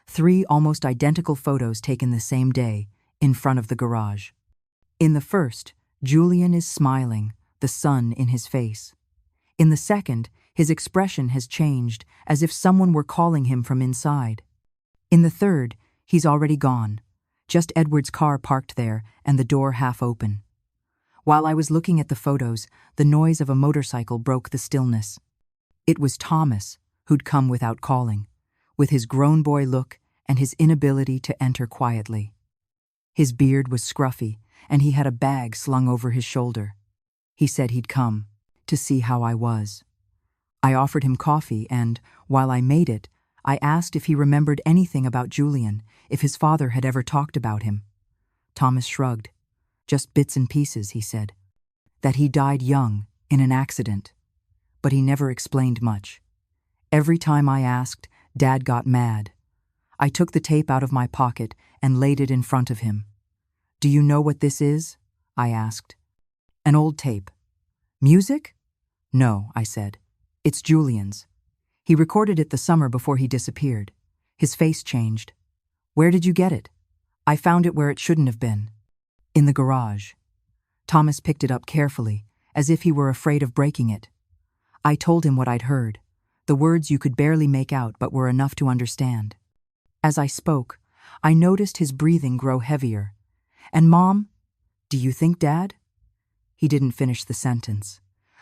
3 almost identical photos taken the same day, in front of the garage. In the first, Julian is smiling, the sun in his face. In the second, his expression has changed, as if someone were calling him from inside. In the third, he's already gone. Just Edward's car parked there and the door half open. While I was looking at the photos, the noise of a motorcycle broke the stillness. It was Thomas, who'd come without calling, with his grown boy look and his inability to enter quietly. His beard was scruffy, and he had a bag slung over his shoulder. He said he'd come to see how I was. I offered him coffee, and, while I made it, I asked if he remembered anything about Julian, if his father had ever talked about him. Thomas shrugged. Just bits and pieces, he said. That he died young, in an accident. But he never explained much. Every time I asked, Dad got mad. I took the tape out of my pocket and laid it in front of him. "Do you know what this is?" I asked. "An old tape." "Music?" "No," I said. "It's Julian's. He recorded it the summer before he disappeared." His face changed. "Where did you get it?" "I found it where it shouldn't have been. In the garage." Thomas picked it up carefully, as if he were afraid of breaking it. I told him what I'd heard, the words you could barely make out but were enough to understand. As I spoke, I noticed his breathing grow heavier. "And Mom, do you think Dad?" He didn't finish the sentence.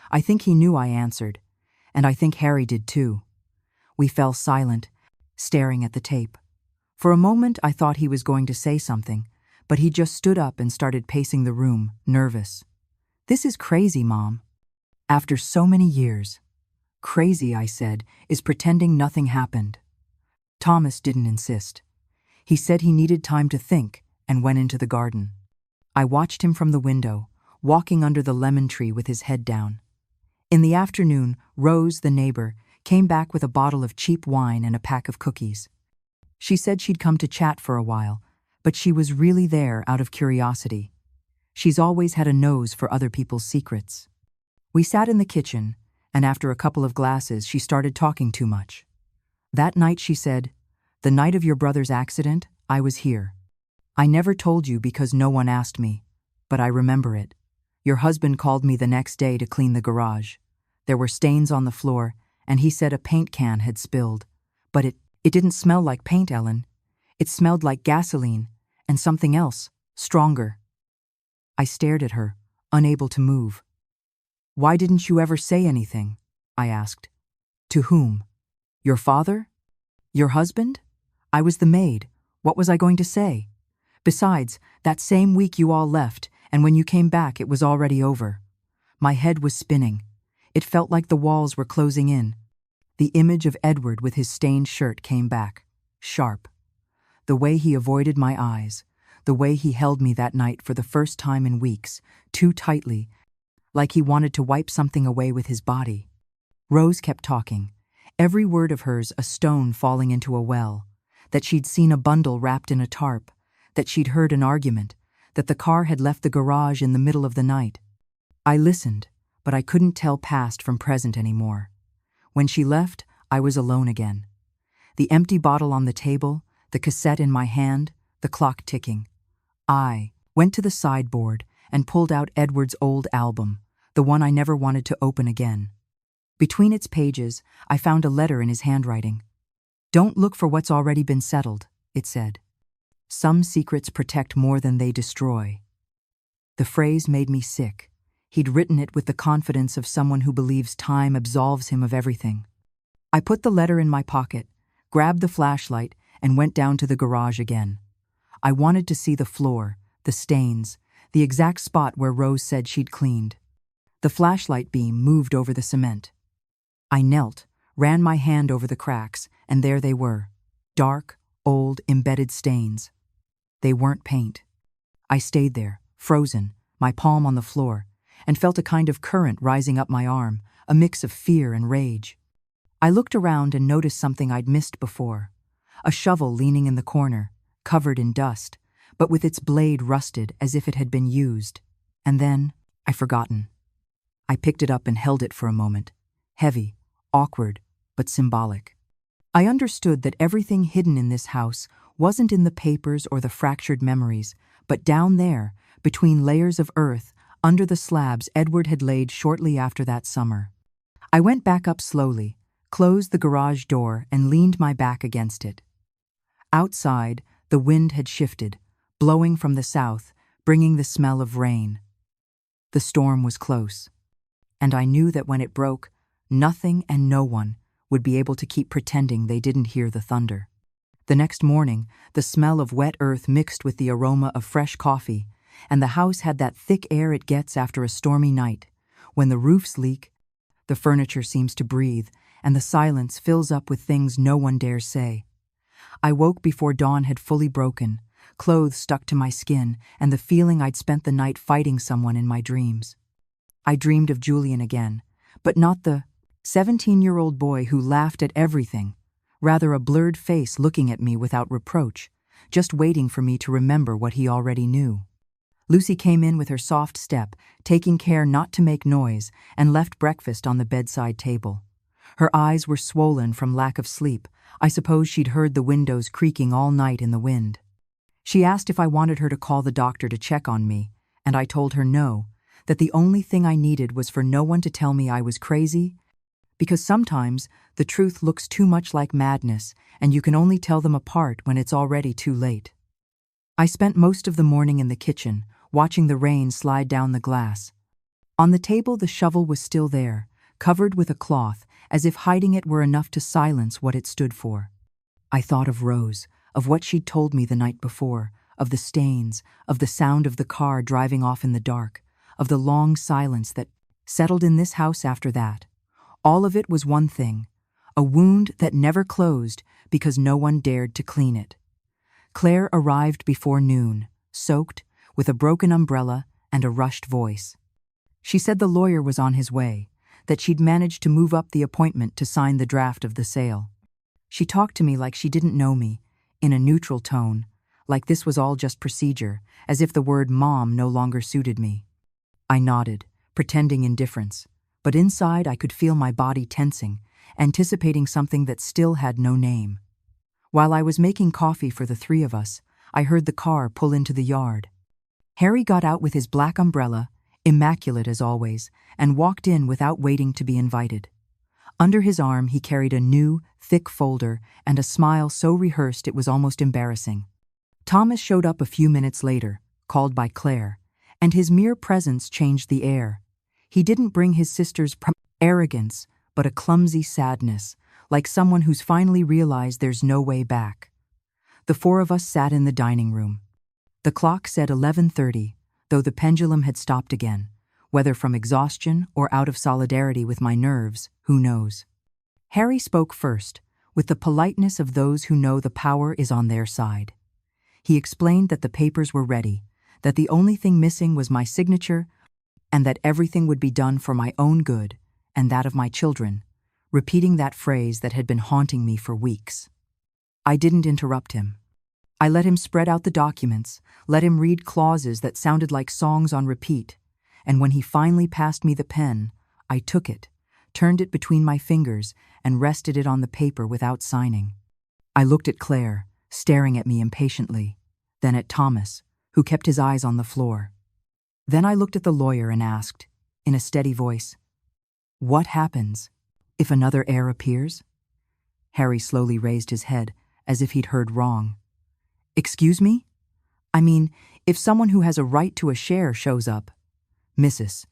I think he knew I answered, and I think Harry did too. We fell silent, staring at the tape. For a moment I thought he was going to say something, but he just stood up and started pacing the room, nervous. "This is crazy, Mom. After so many years." "Crazy," I said, "is pretending nothing happened." Thomas didn't insist. He said he needed time to think and went into the garden. I watched him from the window, walking under the lemon tree with his head down. In the afternoon, Rose, the neighbor, came back with a bottle of cheap wine and a pack of cookies. She said she'd come to chat for a while, but she was really there out of curiosity. She's always had a nose for other people's secrets. We sat in the kitchen, and after a couple of glasses, she started talking too much. That night, she said, "The night of your brother's accident, I was here. I never told you because no one asked me, but I remember it. Your husband called me the next day to clean the garage. There were stains on the floor, and he said a paint can had spilled. But it didn't smell like paint, Ellen. It smelled like gasoline, and something else, stronger." I stared at her, unable to move. "Why didn't you ever say anything?" I asked. "To whom? Your father? Your husband? I was the maid. What was I going to say? Besides, that same week you all left, and when you came back it was already over." My head was spinning. It felt like the walls were closing in. The image of Edward with his stained shirt came back, sharp. The way he avoided my eyes, the way he held me that night for the first time in weeks, too tightly, like he wanted to wipe something away with his body. Rose kept talking, every word of hers a stone falling into a well, that she'd seen a bundle wrapped in a tarp, that she'd heard an argument, that the car had left the garage in the middle of the night. I listened, but I couldn't tell past from present anymore. When she left, I was alone again. The empty bottle on the table, the cassette in my hand, the clock ticking. I went to the sideboard and pulled out Edward's old album, the one I never wanted to open again. Between its pages, I found a letter in his handwriting. "Don't look for what's already been settled," it said. "Some secrets protect more than they destroy." The phrase made me sick. He'd written it with the confidence of someone who believes time absolves him of everything. I put the letter in my pocket, grabbed the flashlight, and went down to the garage again. I wanted to see the floor, the stains, the exact spot where Rose said she'd cleaned. The flashlight beam moved over the cement. I knelt, ran my hand over the cracks, and there they were. Dark, old, embedded stains. They weren't paint. I stayed there, frozen, my palm on the floor, and felt a kind of current rising up my arm, a mix of fear and rage. I looked around and noticed something I'd missed before. A shovel leaning in the corner, covered in dust, but with its blade rusted as if it had been used. And then, I'd forgotten. I picked it up and held it for a moment. Heavy, awkward, but symbolic. I understood that everything hidden in this house wasn't in the papers or the fractured memories, but down there, between layers of earth, under the slabs Edward had laid shortly after that summer. I went back up slowly, closed the garage door, and leaned my back against it. Outside, the wind had shifted, blowing from the south, bringing the smell of rain. The storm was close, and I knew that when it broke, Nothing and no one would be able to keep pretending they didn't hear the thunder. The next morning, the smell of wet earth mixed with the aroma of fresh coffee, and the house had that thick air it gets after a stormy night. When the roofs leak, the furniture seems to breathe, and the silence fills up with things no one dares say. I woke before dawn had fully broken, clothes stuck to my skin, and the feeling I'd spent the night fighting someone in my dreams. I dreamed of Julian again, but not the 17-year-old boy who laughed at everything, rather a blurred face looking at me without reproach, just waiting for me to remember what he already knew. Lucy came in with her soft step, taking care not to make noise, and left breakfast on the bedside table. Her eyes were swollen from lack of sleep. I suppose she'd heard the windows creaking all night in the wind. She asked if I wanted her to call the doctor to check on me, and I told her no, that the only thing I needed was for no one to tell me I was crazy, because sometimes the truth looks too much like madness, and you can only tell them apart when it's already too late. I spent most of the morning in the kitchen, watching the rain slide down the glass. On the table the shovel was still there, covered with a cloth, as if hiding it were enough to silence what it stood for. I thought of Rose, of what she'd told me the night before, of the stains, of the sound of the car driving off in the dark, of the long silence that settled in this house after that. All of it was one thing, a wound that never closed because no one dared to clean it. Claire arrived before noon, soaked, with a broken umbrella and a rushed voice. She said the lawyer was on his way, that she'd managed to move up the appointment to sign the draft of the sale. She talked to me like she didn't know me, in a neutral tone, like this was all just procedure, as if the word mom no longer suited me. I nodded, pretending indifference, but inside I could feel my body tensing, anticipating something that still had no name. While I was making coffee for the three of us, I heard the car pull into the yard. Harry got out with his black umbrella, immaculate as always, and walked in without waiting to be invited. Under his arm he carried a new, thick folder and a smile so rehearsed it was almost embarrassing. Thomas showed up a few minutes later, called by Claire, and his mere presence changed the air. He didn't bring his sister's arrogance, but a clumsy sadness, like someone who's finally realized there's no way back. The four of us sat in the dining room. The clock said 11:30, though the pendulum had stopped again, whether from exhaustion or out of solidarity with my nerves, who knows. Harry spoke first, with the politeness of those who know the power is on their side. He explained that the papers were ready, that the only thing missing was my signature, and that everything would be done for my own good and that of my children, repeating that phrase that had been haunting me for weeks. I didn't interrupt him. I let him spread out the documents, let him read clauses that sounded like songs on repeat, and when he finally passed me the pen, I took it, turned it between my fingers, and rested it on the paper without signing. I looked at Claire, staring at me impatiently, then at Thomas, who kept his eyes on the floor. Then I looked at the lawyer and asked, in a steady voice, "What happens if another heir appears?" Harry slowly raised his head, as if he'd heard wrong. "Excuse me? I mean, if someone who has a right to a share shows up." "Mrs.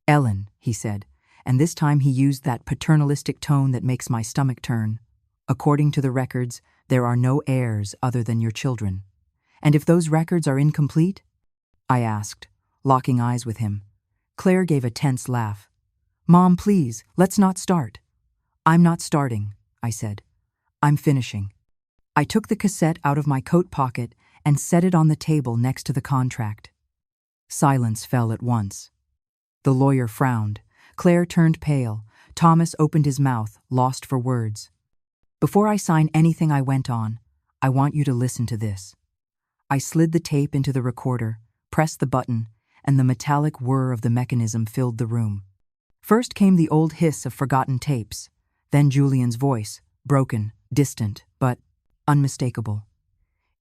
Ellen," he said, and this time he used that paternalistic tone that makes my stomach turn. "According to the records, there are no heirs other than your children. And if those records are incomplete?" I asked, locking eyes with him. Claire gave a tense laugh. "Mom, please, let's not start." "I'm not starting," I said. "I'm finishing." I took the cassette out of my coat pocket and set it on the table next to the contract. Silence fell at once. The lawyer frowned. Claire turned pale. Thomas opened his mouth, lost for words. "Before I sign anything," I went on, "I want you to listen to this." I slid the tape into the recorder, pressed the button, and the metallic whir of the mechanism filled the room. First came the old hiss of forgotten tapes, then Julian's voice, broken, distant, but unmistakable.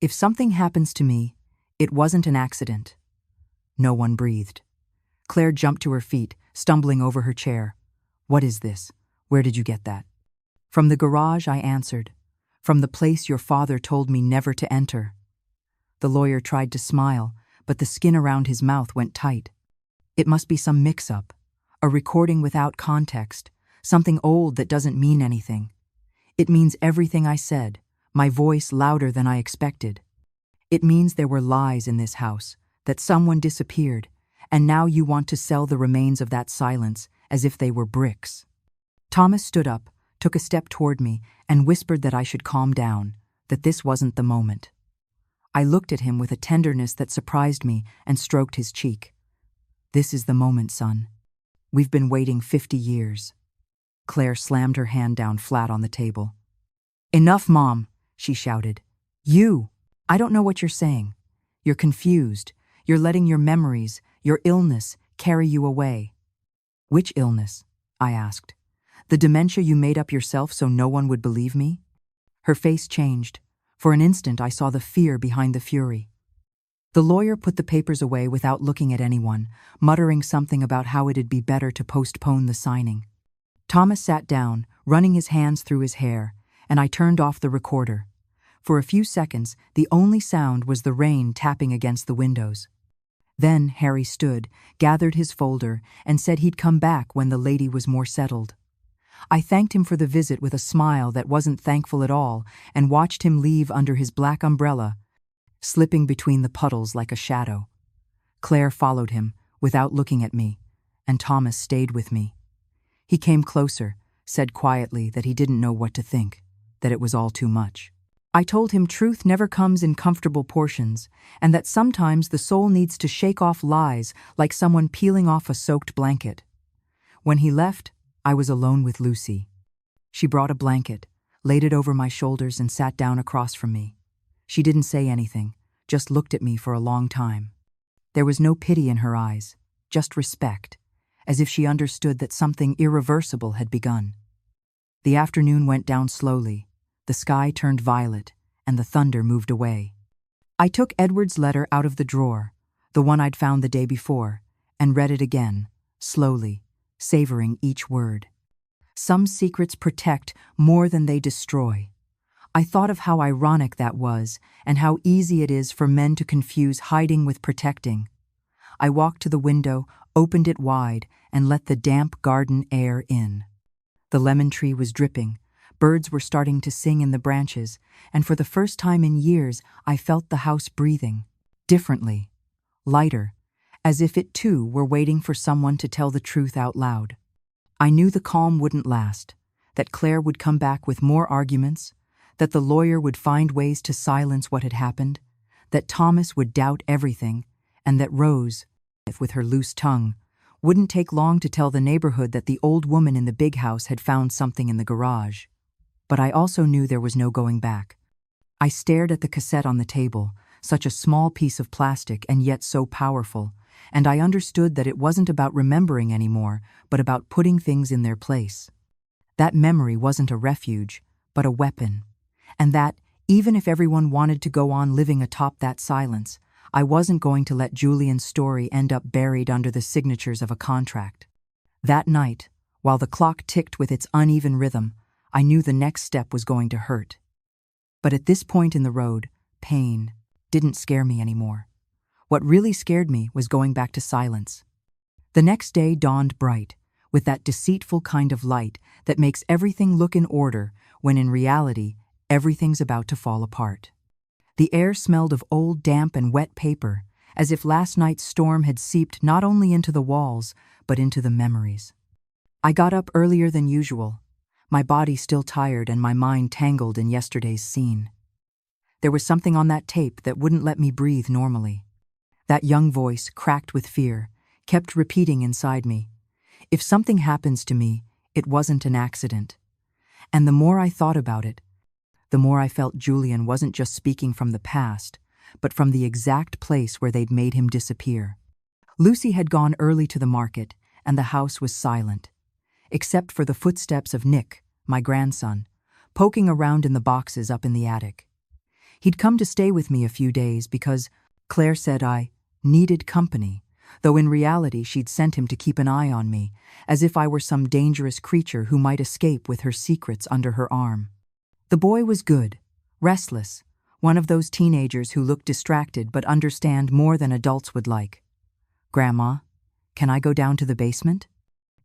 "If something happens to me, it wasn't an accident." No one breathed. Claire jumped to her feet, stumbling over her chair. "What is this? Where did you get that?" "From the garage," I answered. "From the place your father told me never to enter." The lawyer tried to smile, but the skin around his mouth went tight. "It must be some mix-up, a recording without context, something old that doesn't mean anything. It means everything I said, my voice louder than I expected. It means there were lies in this house, that someone disappeared, and now you want to sell the remains of that silence as if they were bricks. Thomas stood up, took a step toward me, and whispered that I should calm down, that this wasn't the moment. I looked at him with a tenderness that surprised me and stroked his cheek. This is the moment, son. We've been waiting 50 years. Claire slammed her hand down flat on the table. Enough, Mom, she shouted. You! I don't know what you're saying. You're confused. You're letting your memories, your illness, carry you away. Which illness? I asked. The dementia you made up yourself so no one would believe me? Her face changed. For an instant I saw the fear behind the fury. The lawyer put the papers away without looking at anyone, muttering something about how it'd be better to postpone the signing. Thomas sat down, running his hands through his hair, and I turned off the recorder. For a few seconds, the only sound was the rain tapping against the windows. Then Harry stood, gathered his folder, and said he'd come back when the lady was more settled. I thanked him for the visit with a smile that wasn't thankful at all and watched him leave under his black umbrella, slipping between the puddles like a shadow. Claire followed him, without looking at me, and Thomas stayed with me. He came closer, said quietly that he didn't know what to think, that it was all too much. I told him truth never comes in comfortable portions, and that sometimes the soul needs to shake off lies like someone peeling off a soaked blanket. When he left, I was alone with Lucy. She brought a blanket, laid it over my shoulders, and sat down across from me. She didn't say anything, just looked at me for a long time. There was no pity in her eyes, just respect, as if she understood that something irreversible had begun. The afternoon went down slowly, the sky turned violet, and the thunder moved away. I took Edward's letter out of the drawer, the one I'd found the day before, and read it again, slowly, savoring each word. Some secrets protect more than they destroy. I thought of how ironic that was, and how easy it is for men to confuse hiding with protecting. I walked to the window, opened it wide, and let the damp garden air in. The lemon tree was dripping, birds were starting to sing in the branches, and for the first time in years I felt the house breathing, differently, lighter, as if it too were waiting for someone to tell the truth out loud. I knew the calm wouldn't last, that Claire would come back with more arguments, that the lawyer would find ways to silence what had happened, that Thomas would doubt everything, and that Rose, if with her loose tongue, wouldn't take long to tell the neighborhood that the old woman in the big house had found something in the garage. But I also knew there was no going back. I stared at the cassette on the table, such a small piece of plastic and yet so powerful, and I understood that it wasn't about remembering anymore, but about putting things in their place. That memory wasn't a refuge, but a weapon, and that, even if everyone wanted to go on living atop that silence, I wasn't going to let Julian's story end up buried under the signatures of a contract. That night, while the clock ticked with its uneven rhythm, I knew the next step was going to hurt. But at this point in the road, pain didn't scare me anymore. What really scared me was going back to silence. The next day dawned bright, with that deceitful kind of light that makes everything look in order when in reality, everything's about to fall apart. The air smelled of old, damp, and wet paper, as if last night's storm had seeped not only into the walls, but into the memories. I got up earlier than usual, my body still tired and my mind tangled in yesterday's scene. There was something on that tape that wouldn't let me breathe normally. That young voice, cracked with fear, kept repeating inside me, "If something happens to me, it wasn't an accident." And the more I thought about it, the more I felt Julian wasn't just speaking from the past, but from the exact place where they'd made him disappear. Lucy had gone early to the market, and the house was silent, except for the footsteps of Nick, my grandson, poking around in the boxes up in the attic. He'd come to stay with me a few days because Claire said I needed company, though in reality she'd sent him to keep an eye on me, as if I were some dangerous creature who might escape with her secrets under her arm. The boy was good, restless, one of those teenagers who look distracted but understand more than adults would like. "Grandma, can I go down to the basement?"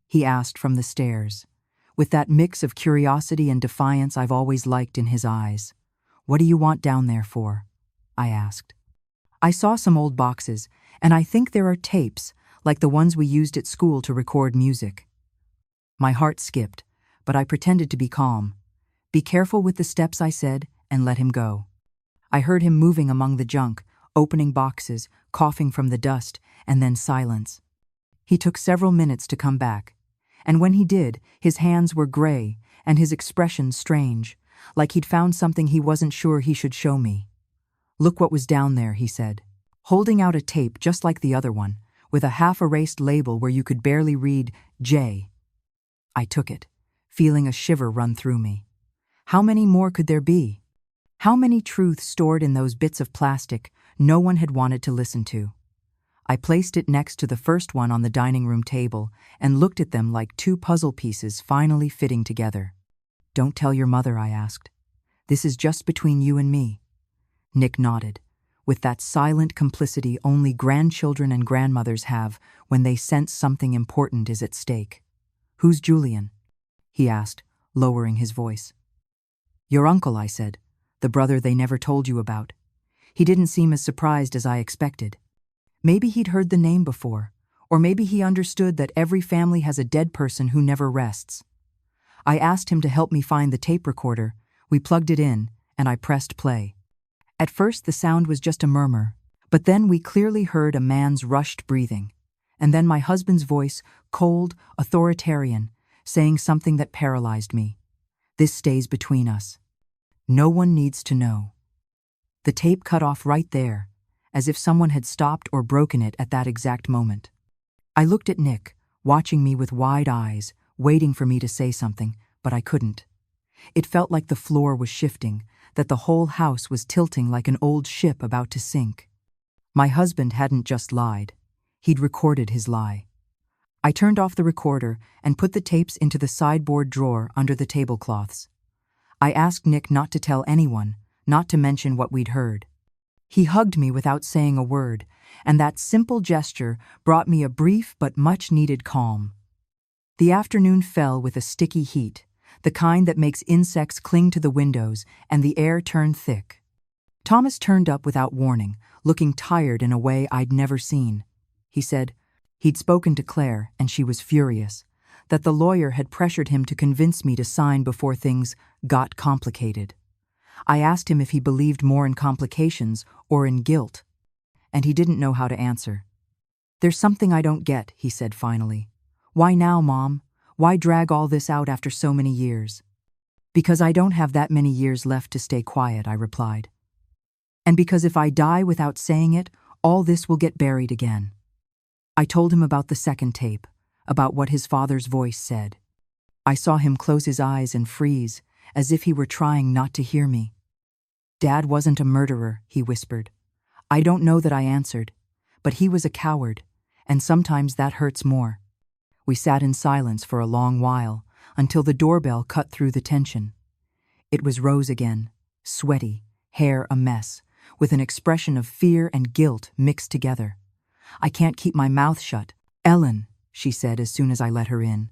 he asked from the stairs. with that mix of curiosity and defiance I've always liked in his eyes. "What do you want down there for?" I asked. "I saw some old boxes, and I think there are tapes, like the ones we used at school to record music." My heart skipped, but I pretended to be calm. "Be careful with the steps," I said, and let him go. I heard him moving among the junk, opening boxes, coughing from the dust, and then silence. He took several minutes to come back, and when he did, his hands were gray and his expression strange, like he'd found something he wasn't sure he should show me. "Look what was down there," he said, holding out a tape just like the other one, with a half-erased label where you could barely read J. I took it, feeling a shiver run through me. How many more could there be? How many truths stored in those bits of plastic no one had wanted to listen to? I placed it next to the first one on the dining room table and looked at them like two puzzle pieces finally fitting together. "Don't tell your mother," I asked. "This is just between you and me." Nick nodded, with that silent complicity only grandchildren and grandmothers have when they sense something important is at stake. "Who's Julian?" he asked, lowering his voice. "Your uncle," I said, "the brother they never told you about." He didn't seem as surprised as I expected. Maybe he'd heard the name before, or maybe he understood that every family has a dead person who never rests. I asked him to help me find the tape recorder. We plugged it in, and I pressed play. At first the sound was just a murmur, but then we clearly heard a man's rushed breathing, and then my husband's voice, cold, authoritarian, saying something that paralyzed me. "This stays between us. No one needs to know." The tape cut off right there, as if someone had stopped or broken it at that exact moment. I looked at Nick, watching me with wide eyes, waiting for me to say something, but I couldn't. It felt like the floor was shifting, that the whole house was tilting like an old ship about to sink. My husband hadn't just lied. He'd recorded his lie. I turned off the recorder and put the tapes into the sideboard drawer under the tablecloths. I asked Nick not to tell anyone, not to mention what we'd heard. He hugged me without saying a word, and that simple gesture brought me a brief but much-needed calm. The afternoon fell with a sticky heat, the kind that makes insects cling to the windows and the air turn thick. Thomas turned up without warning, looking tired in a way I'd never seen. He said he'd spoken to Claire and she was furious, that the lawyer had pressured him to convince me to sign before things got complicated. I asked him if he believed more in complications or in guilt, and he didn't know how to answer. "There's something I don't get," he said finally. "Why now, Mom? Why drag all this out after so many years?" "Because I don't have that many years left to stay quiet," I replied. "And because if I die without saying it, all this will get buried again." I told him about the second tape, about what his father's voice said. I saw him close his eyes and freeze, as if he were trying not to hear me. "Dad wasn't a murderer," he whispered. I don't know that I answered, but he was a coward, and sometimes that hurts more. We sat in silence for a long while, until the doorbell cut through the tension. It was Rose again, sweaty, hair a mess, with an expression of fear and guilt mixed together. "I can't keep my mouth shut." "Ellen," she said as soon as I let her in.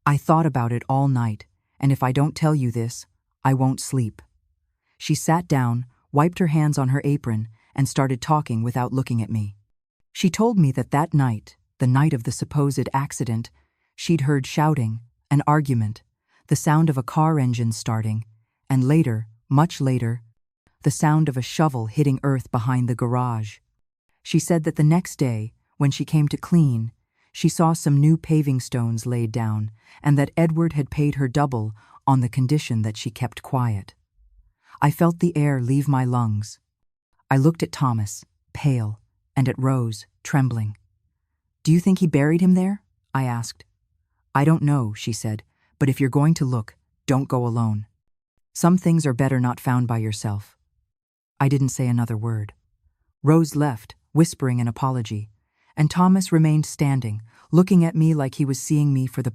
"I thought about it all night, and if I don't tell you this, I won't sleep." She sat down, wiped her hands on her apron, and started talking without looking at me. She told me that that night, the night of the supposed accident, she'd heard shouting, an argument, the sound of a car engine starting, and later, much later, the sound of a shovel hitting earth behind the garage. She said that the next day, when she came to clean, she saw some new paving stones laid down, and that Edward had paid her double on the condition that she kept quiet. I felt the air leave my lungs. I looked at Thomas, pale, and at Rose, trembling. "Do you think he buried him there?" I asked. "I don't know," she said, "but if you're going to look, don't go alone. Some things are better not found by yourself." I didn't say another word. Rose left, whispering an apology, and Thomas remained standing, looking at me like he was seeing me for the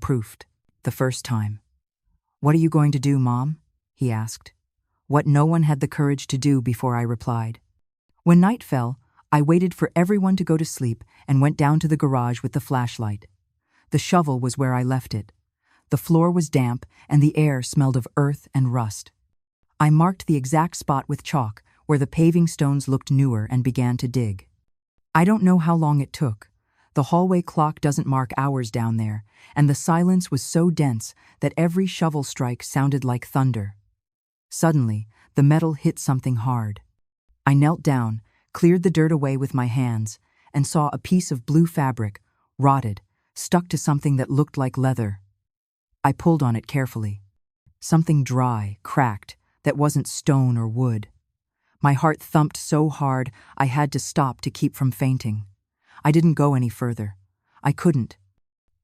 first time. "What are you going to do, Mom?" he asked. What no one had the courage to do before I replied. When night fell, I waited for everyone to go to sleep and went down to the garage with the flashlight. The shovel was where I left it. The floor was damp, and the air smelled of earth and rust. I marked the exact spot with chalk, where the paving stones looked newer, and began to dig. I don't know how long it took. The hallway clock doesn't mark hours down there, and the silence was so dense that every shovel strike sounded like thunder. Suddenly, the metal hit something hard. I knelt down, cleared the dirt away with my hands, and saw a piece of blue fabric, rotted, stuck to something that looked like leather. I pulled on it carefully. Something dry, cracked, that wasn't stone or wood. My heart thumped so hard I had to stop to keep from fainting. I didn't go any further. I couldn't.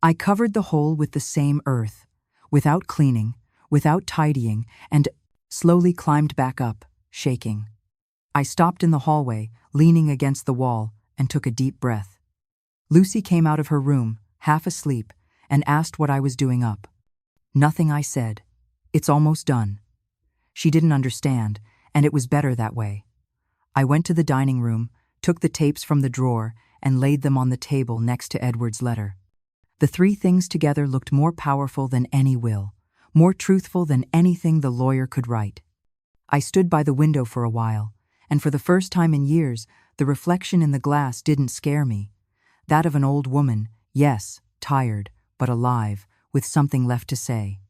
I covered the hole with the same earth, without cleaning, without tidying, and slowly climbed back up, shaking. I stopped in the hallway, leaning against the wall, and took a deep breath. Lucy came out of her room, half asleep, and asked what I was doing up. Nothing, I said. It's almost done. She didn't understand, and it was better that way. I went to the dining room, took the tapes from the drawer, and laid them on the table next to Edward's letter. The three things together looked more powerful than any will, more truthful than anything the lawyer could write. I stood by the window for a while, and for the first time in years, the reflection in the glass didn't scare me. That of an old woman, yes, tired, but alive, with something left to say.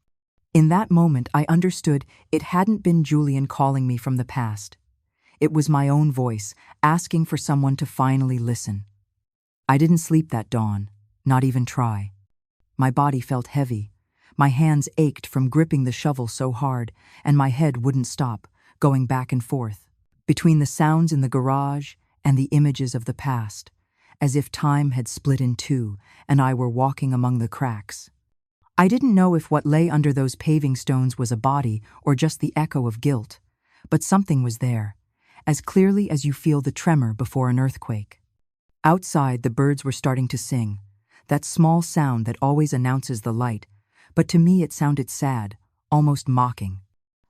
In that moment, I understood it hadn't been Julian calling me from the past. It was my own voice, asking for someone to finally listen. I didn't sleep that dawn, not even try. My body felt heavy. My hands ached from gripping the shovel so hard, and my head wouldn't stop, going back and forth, between the sounds in the garage and the images of the past, as if time had split in two and I were walking among the cracks. I didn't know if what lay under those paving stones was a body or just the echo of guilt, but something was there, as clearly as you feel the tremor before an earthquake. Outside, the birds were starting to sing, that small sound that always announces the light, but to me it sounded sad, almost mocking.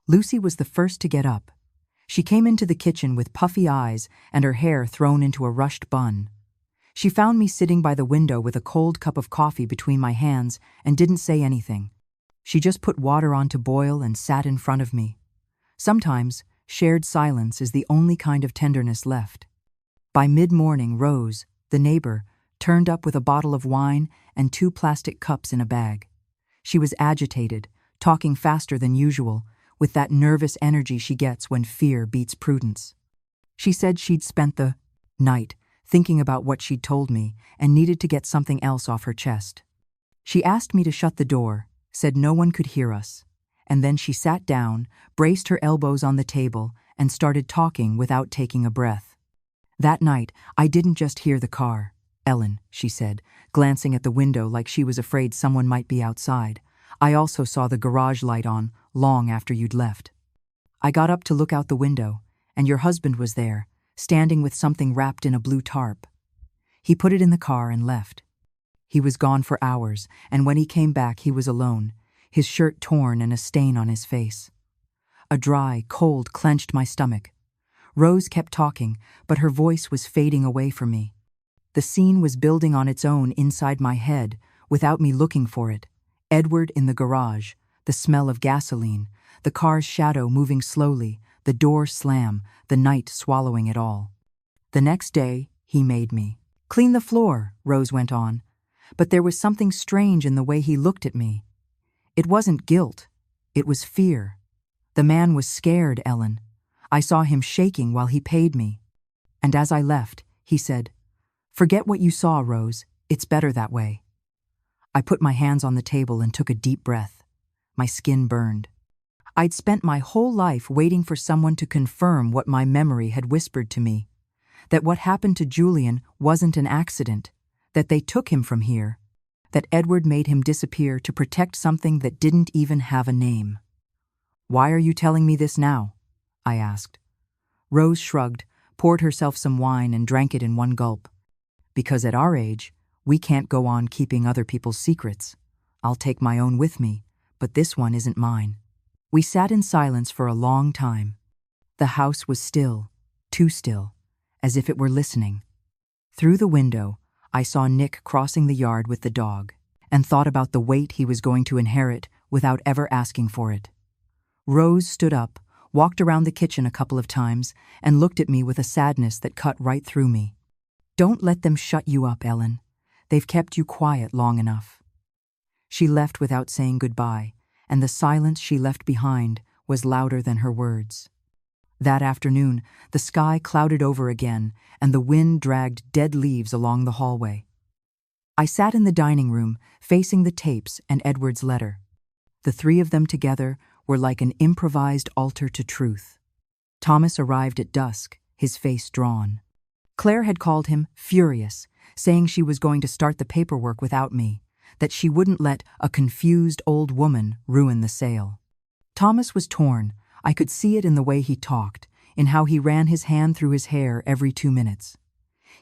Lucy was the first to get up. She came into the kitchen with puffy eyes and her hair thrown into a rushed bun. She found me sitting by the window with a cold cup of coffee between my hands and didn't say anything. She just put water on to boil and sat in front of me. Sometimes, shared silence is the only kind of tenderness left. By mid-morning, Rose, the neighbor, turned up with a bottle of wine and 2 plastic cups in a bag. She was agitated, talking faster than usual, with that nervous energy she gets when fear beats prudence. She said she'd spent the night thinking about what she'd told me and needed to get something else off her chest. She asked me to shut the door, said no one could hear us, and then she sat down, braced her elbows on the table, and started talking without taking a breath. That night, I didn't just hear the car. Ellen, she said, glancing at the window like she was afraid someone might be outside. I also saw the garage light on, long after you'd left. I got up to look out the window, and your husband was there, standing with something wrapped in a blue tarp. He put it in the car and left. He was gone for hours, and when he came back he was alone, his shirt torn and a stain on his face. A dry, cold clenched my stomach. Rose kept talking, but her voice was fading away from me. The scene was building on its own inside my head, without me looking for it. Edward in the garage, the smell of gasoline, the car's shadow moving slowly, the door slam, the night swallowing it all. The next day, he made me. Clean the floor, Rose went on, but there was something strange in the way he looked at me. It wasn't guilt, it was fear. The man was scared, Ellen. I saw him shaking while he paid me. And as I left, he said, "Forget what you saw, Rose. It's better that way." I put my hands on the table and took a deep breath. My skin burned. I'd spent my whole life waiting for someone to confirm what my memory had whispered to me, that what happened to Julian wasn't an accident, that they took him from here, that Edward made him disappear to protect something that didn't even have a name. "Why are you telling me this now?" I asked. Rose shrugged, poured herself some wine and drank it in one gulp. "Because at our age, we can't go on keeping other people's secrets. I'll take my own with me, but this one isn't mine." We sat in silence for a long time. The house was still, too still, as if it were listening. Through the window, I saw Nick crossing the yard with the dog. and thought about the weight he was going to inherit without ever asking for it. Rose stood up, walked around the kitchen a couple of times, and looked at me with a sadness that cut right through me. "Don't let them shut you up, Ellen. They've kept you quiet long enough." She left without saying goodbye, and the silence she left behind was louder than her words. That afternoon, the sky clouded over again, and the wind dragged dead leaves along the hallway. I sat in the dining room, facing the tapes and Edward's letter. The three of them together were like an improvised altar to truth. Thomas arrived at dusk, his face drawn. Claire had called him furious, saying she was going to start the paperwork without me, that she wouldn't let a confused old woman ruin the sale. Thomas was torn. I could see it in the way he talked, in how he ran his hand through his hair every 2 minutes.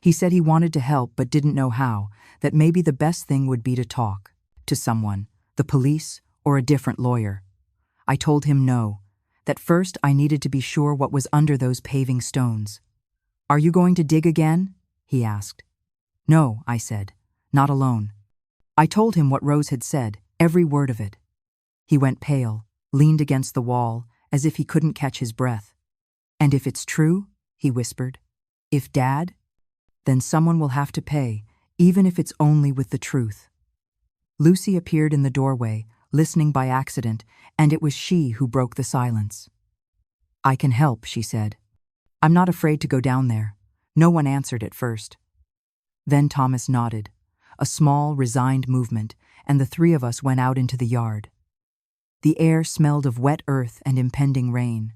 He said he wanted to help but didn't know how, that maybe the best thing would be to talk to someone, the police or a different lawyer. I told him no, that first I needed to be sure what was under those paving stones. "Are you going to dig again?" he asked. "No," I said, "not alone." I told him what Rose had said, every word of it. He went pale, leaned against the wall, as if he couldn't catch his breath. "And if it's true," he whispered, "if Dad, then someone will have to pay, even if it's only with the truth." Lucy appeared in the doorway, listening by accident, and it was she who broke the silence. "I can help," she said. "I'm not afraid to go down there." No one answered at first. Then Thomas nodded, a small, resigned movement, and the three of us went out into the yard. The air smelled of wet earth and impending rain.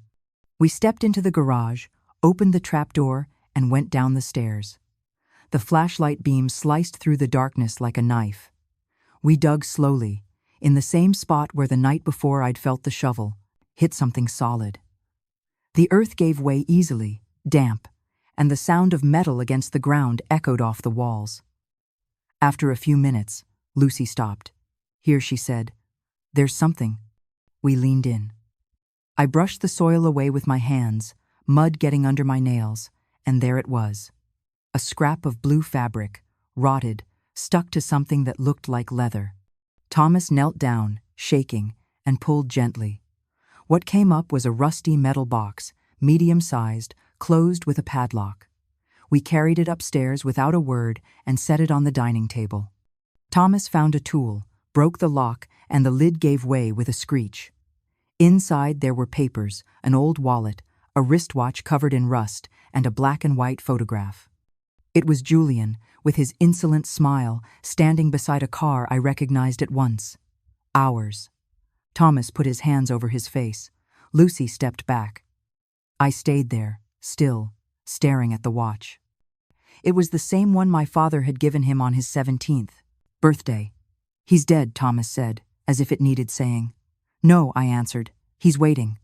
We stepped into the garage, opened the trapdoor, and went down the stairs. The flashlight beam sliced through the darkness like a knife. We dug slowly, in the same spot where the night before I'd felt the shovel, hit something solid. The earth gave way easily, damp, and the sound of metal against the ground echoed off the walls. After a few minutes, Lucy stopped. "Here," she said. "There's something." We leaned in. I brushed the soil away with my hands, mud getting under my nails, and there it was. A scrap of blue fabric, rotted, stuck to something that looked like leather. Thomas knelt down, shaking, and pulled gently. What came up was a rusty metal box, medium-sized, closed with a padlock. We carried it upstairs without a word and set it on the dining table. Thomas found a tool, broke the lock, and the lid gave way with a screech. Inside there were papers, an old wallet, a wristwatch covered in rust, and a black and white photograph. It was Julian, with his insolent smile, standing beside a car I recognized at once. Ours. Thomas put his hands over his face. Lucy stepped back. I stayed there, still, staring at the watch. It was the same one my father had given him on his 17th birthday. "He's dead," Thomas said, as if it needed saying. "No," I answered. "He's waiting."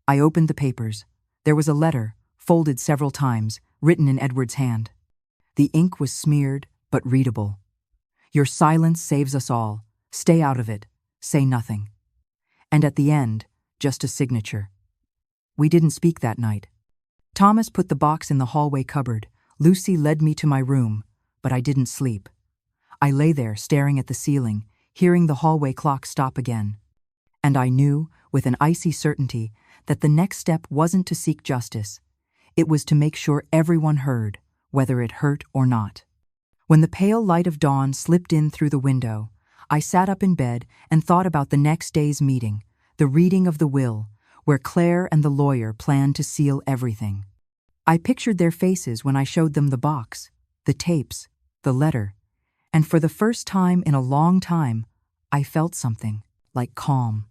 I opened the papers. There was a letter, folded several times, written in Edward's hand. The ink was smeared, but readable. "Your silence saves us all. Stay out of it. Say nothing." And at the end, just a signature. We didn't speak that night. Thomas put the box in the hallway cupboard. Lucy led me to my room, but I didn't sleep. I lay there staring at the ceiling, hearing the hallway clock stop again. And I knew, with an icy certainty, that the next step wasn't to seek justice. It was to make sure everyone heard, whether it hurt or not. When the pale light of dawn slipped in through the window, I sat up in bed and thought about the next day's meeting, the reading of the will, where Claire and the lawyer planned to seal everything. I pictured their faces when I showed them the box, the tapes, the letter, and for the first time in a long time, I felt something, like calm.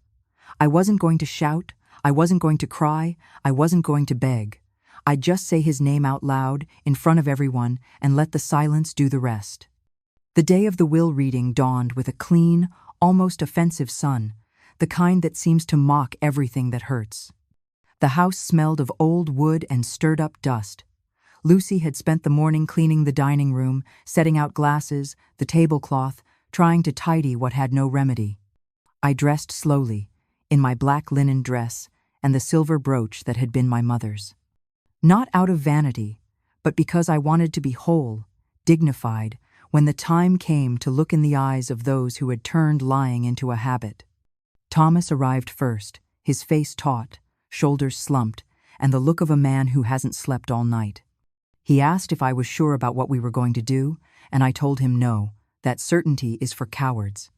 I wasn't going to shout, I wasn't going to cry, I wasn't going to beg. I'd just say his name out loud, in front of everyone, and let the silence do the rest. The day of the will reading dawned with a clean, almost offensive sun, the kind that seems to mock everything that hurts. The house smelled of old wood and stirred-up dust. Lucy had spent the morning cleaning the dining room, setting out glasses, the tablecloth, trying to tidy what had no remedy. I dressed slowly, in my black linen dress and the silver brooch that had been my mother's. Not out of vanity, but because I wanted to be whole, dignified, when the time came to look in the eyes of those who had turned lying into a habit. Thomas arrived first, his face taut, shoulders slumped, and the look of a man who hasn't slept all night. He asked if I was sure about what we were going to do, and I told him no, that certainty is for cowards.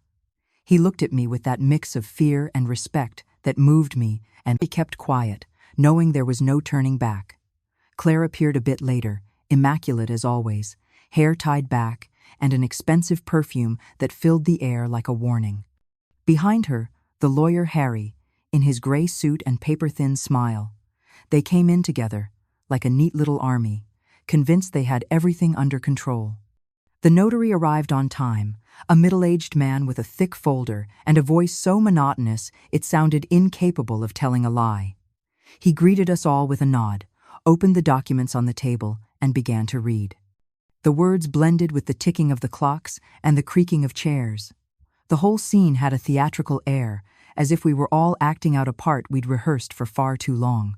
He looked at me with that mix of fear and respect that moved me, and he kept quiet, knowing there was no turning back. Claire appeared a bit later, immaculate as always, hair tied back, and an expensive perfume that filled the air like a warning. Behind her, the lawyer Harry, in his gray suit and paper-thin smile. They came in together, like a neat little army, convinced they had everything under control. The notary arrived on time, a middle-aged man with a thick folder and a voice so monotonous it sounded incapable of telling a lie. He greeted us all with a nod, opened the documents on the table, and began to read. The words blended with the ticking of the clocks and the creaking of chairs. The whole scene had a theatrical air, as if we were all acting out a part we'd rehearsed for far too long.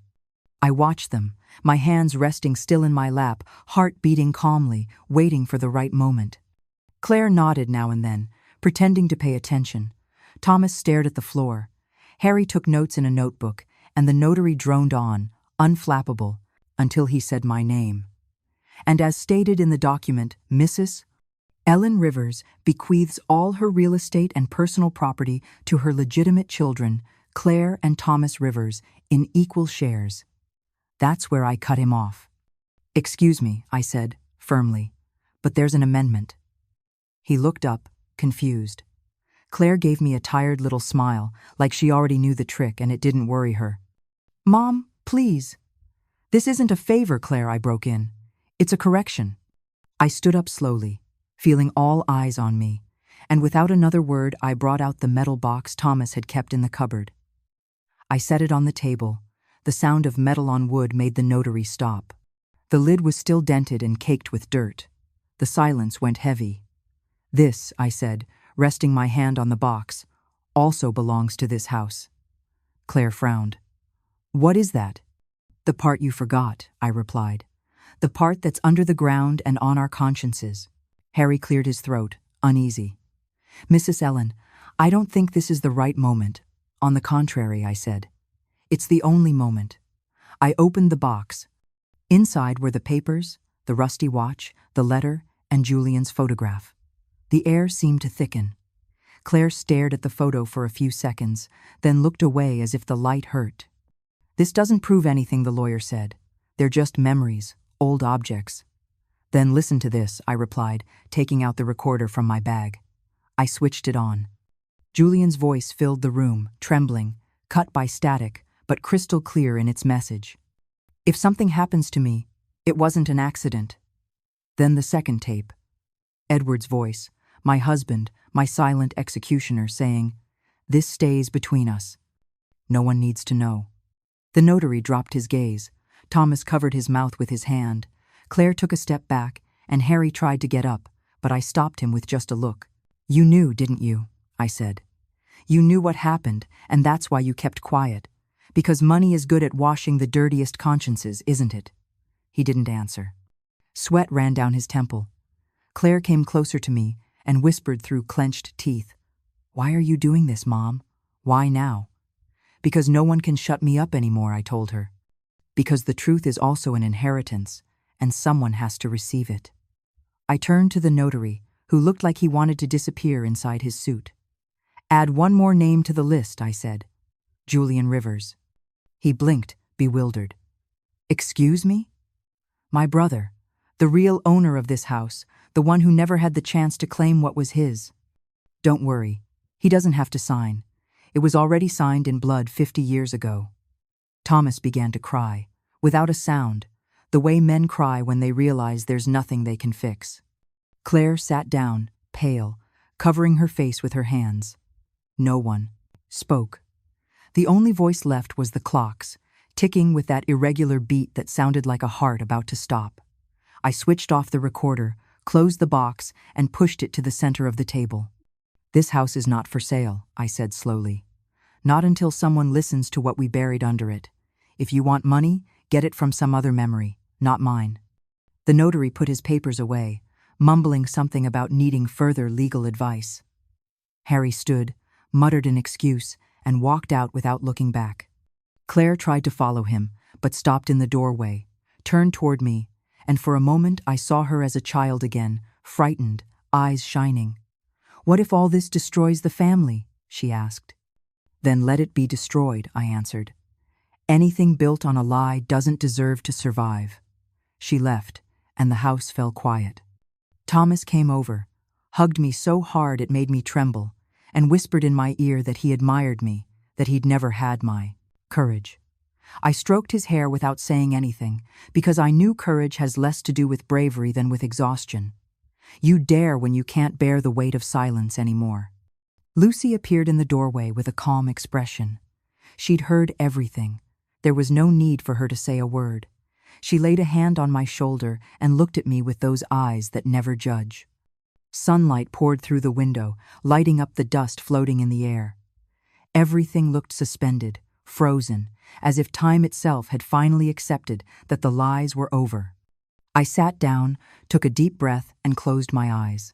I watched them, my hands resting still in my lap, heart beating calmly, waiting for the right moment. Claire nodded now and then, pretending to pay attention. Thomas stared at the floor. Harry took notes in a notebook, and the notary droned on, unflappable, until he said my name. And as stated in the document, Mrs. Ellen Rivers bequeaths all her real estate and personal property to her legitimate children, Claire and Thomas Rivers, in equal shares. That's where I cut him off. "Excuse me," I said, firmly, "but there's an amendment." He looked up, confused. Claire gave me a tired little smile, like she already knew the trick and it didn't worry her. "Mom, please." "This isn't a favor, Claire," I broke in. "It's a correction." I stood up slowly, feeling all eyes on me, and without another word I brought out the metal box Thomas had kept in the cupboard. I set it on the table. The sound of metal on wood made the notary stop. The lid was still dented and caked with dirt. The silence went heavy. "This," I said, resting my hand on the box, "also belongs to this house." Claire frowned. "What is that?" "The part you forgot," I replied. "The part that's under the ground and on our consciences." Harry cleared his throat, uneasy. "Mrs. Ellen, I don't think this is the right moment. On the contrary," I said. "It's the only moment." I opened the box. Inside were the papers, the rusty watch, the letter, and Julian's photograph. The air seemed to thicken. Claire stared at the photo for a few seconds, then looked away as if the light hurt. "This doesn't prove anything," the lawyer said. "They're just memories, old objects." "Then listen to this," I replied, taking out the recorder from my bag. I switched it on. Julian's voice filled the room, trembling, cut by static, but crystal clear in its message. "If something happens to me, it wasn't an accident." Then the second tape. Edward's voice, my husband, my silent executioner, saying, "This stays between us. No one needs to know." The notary dropped his gaze. Thomas covered his mouth with his hand. Claire took a step back, and Harry tried to get up, but I stopped him with just a look. "You knew, didn't you?" I said. "You knew what happened, and that's why you kept quiet. Because money is good at washing the dirtiest consciences, isn't it?" He didn't answer. Sweat ran down his temple. Claire came closer to me and whispered through clenched teeth, "Why are you doing this, Mom? Why now?" "Because no one can shut me up anymore," I told her. "Because the truth is also an inheritance, and someone has to receive it." I turned to the notary, who looked like he wanted to disappear inside his suit. "Add one more name to the list," I said. "Julian Rivers." He blinked, bewildered. "Excuse me?" "My brother, the real owner of this house, the one who never had the chance to claim what was his." "Don't worry, he doesn't have to sign. It was already signed in blood 50 years ago." Thomas began to cry, without a sound, the way men cry when they realize there's nothing they can fix. Claire sat down, pale, covering her face with her hands. No one spoke. The only voice left was the clocks, ticking with that irregular beat that sounded like a heart about to stop. I switched off the recorder, closed the box, and pushed it to the center of the table. "This house is not for sale," I said slowly. "Not until someone listens to what we buried under it. If you want money, get it from some other memory, not mine." The notary put his papers away, mumbling something about needing further legal advice. Harry stood, muttered an excuse, and walked out without looking back. Claire tried to follow him, but stopped in the doorway, turned toward me, and for a moment I saw her as a child again, frightened, eyes shining. "What if all this destroys the family?" she asked. "Then let it be destroyed," I answered. "Anything built on a lie doesn't deserve to survive." She left, and the house fell quiet. Thomas came over, hugged me so hard it made me tremble, and whispered in my ear that he admired me, that he'd never had my courage. I stroked his hair without saying anything, because I knew courage has less to do with bravery than with exhaustion. You dare when you can't bear the weight of silence anymore. Lucy appeared in the doorway with a calm expression. She'd heard everything. There was no need for her to say a word. She laid a hand on my shoulder and looked at me with those eyes that never judge. Sunlight poured through the window, lighting up the dust floating in the air. Everything looked suspended, frozen, as if time itself had finally accepted that the lies were over. I sat down, took a deep breath, and closed my eyes.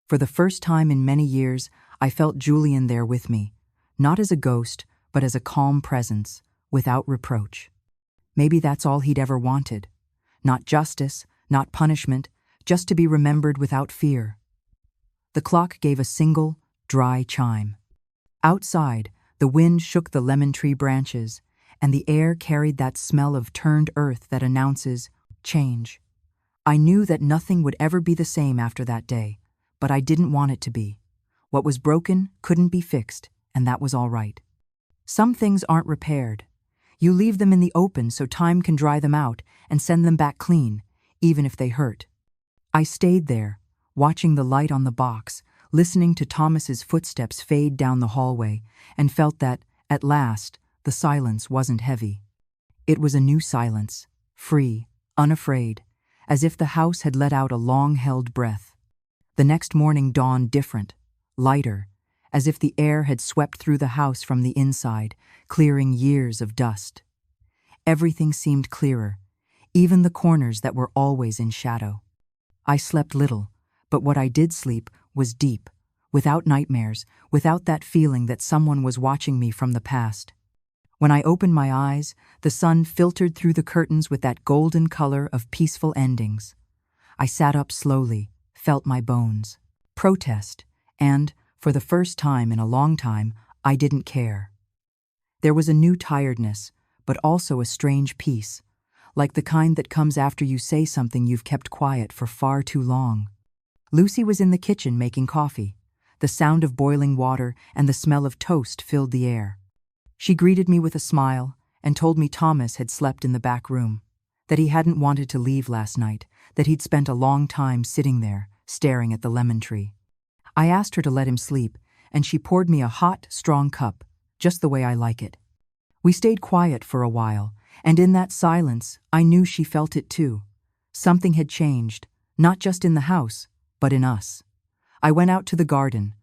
For the first time in many years, I felt Julian there with me, not as a ghost, but as a calm presence, without reproach. Maybe that's all he'd ever wanted. Not justice, not punishment, just to be remembered without fear. The clock gave a single, dry chime. Outside, the wind shook the lemon tree branches, and the air carried that smell of turned earth that announces change. I knew that nothing would ever be the same after that day, but I didn't want it to be. What was broken couldn't be fixed, and that was all right. Some things aren't repaired. You leave them in the open so time can dry them out and send them back clean, even if they hurt. I stayed there, watching the light on the box, listening to Thomas's footsteps fade down the hallway, and felt that, at last, the silence wasn't heavy. It was a new silence, free, unafraid, as if the house had let out a long-held breath. The next morning dawned different, lighter, as if the air had swept through the house from the inside, clearing years of dust. Everything seemed clearer, even the corners that were always in shadow. I slept little, but what I did sleep was deep, without nightmares, without that feeling that someone was watching me from the past. When I opened my eyes, the sun filtered through the curtains with that golden color of peaceful endings. I sat up slowly, felt my bones. Protest, and, for the first time in a long time, I didn't care. There was a new tiredness, but also a strange peace, like the kind that comes after you say something you've kept quiet for far too long. Lucy was in the kitchen making coffee. The sound of boiling water and the smell of toast filled the air. She greeted me with a smile and told me Thomas had slept in the back room, that he hadn't wanted to leave last night, that he'd spent a long time sitting there, staring at the lemon tree. I asked her to let him sleep, and she poured me a hot, strong cup, just the way I like it. We stayed quiet for a while, and in that silence, I knew she felt it too. Something had changed, not just in the house, but in us. I went out to the garden.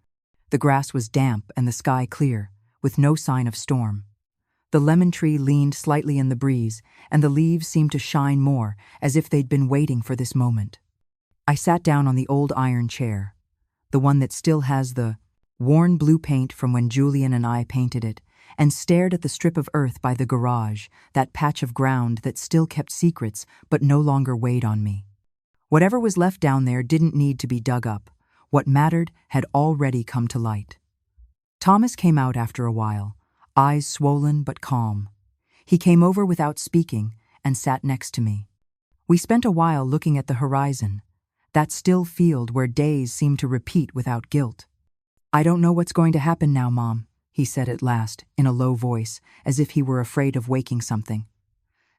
The grass was damp and the sky clear, with no sign of storm. The lemon tree leaned slightly in the breeze, and the leaves seemed to shine more, as if they'd been waiting for this moment. I sat down on the old iron chair, the one that still has the worn blue paint from when Julian and I painted it, and stared at the strip of earth by the garage, that patch of ground that still kept secrets but no longer weighed on me. Whatever was left down there didn't need to be dug up. What mattered had already come to light. Thomas came out after a while, eyes swollen but calm. He came over without speaking and sat next to me. We spent a while looking at the horizon, that still field where days seemed to repeat without guilt. "I don't know what's going to happen now, Mom," he said at last, in a low voice, as if he were afraid of waking something.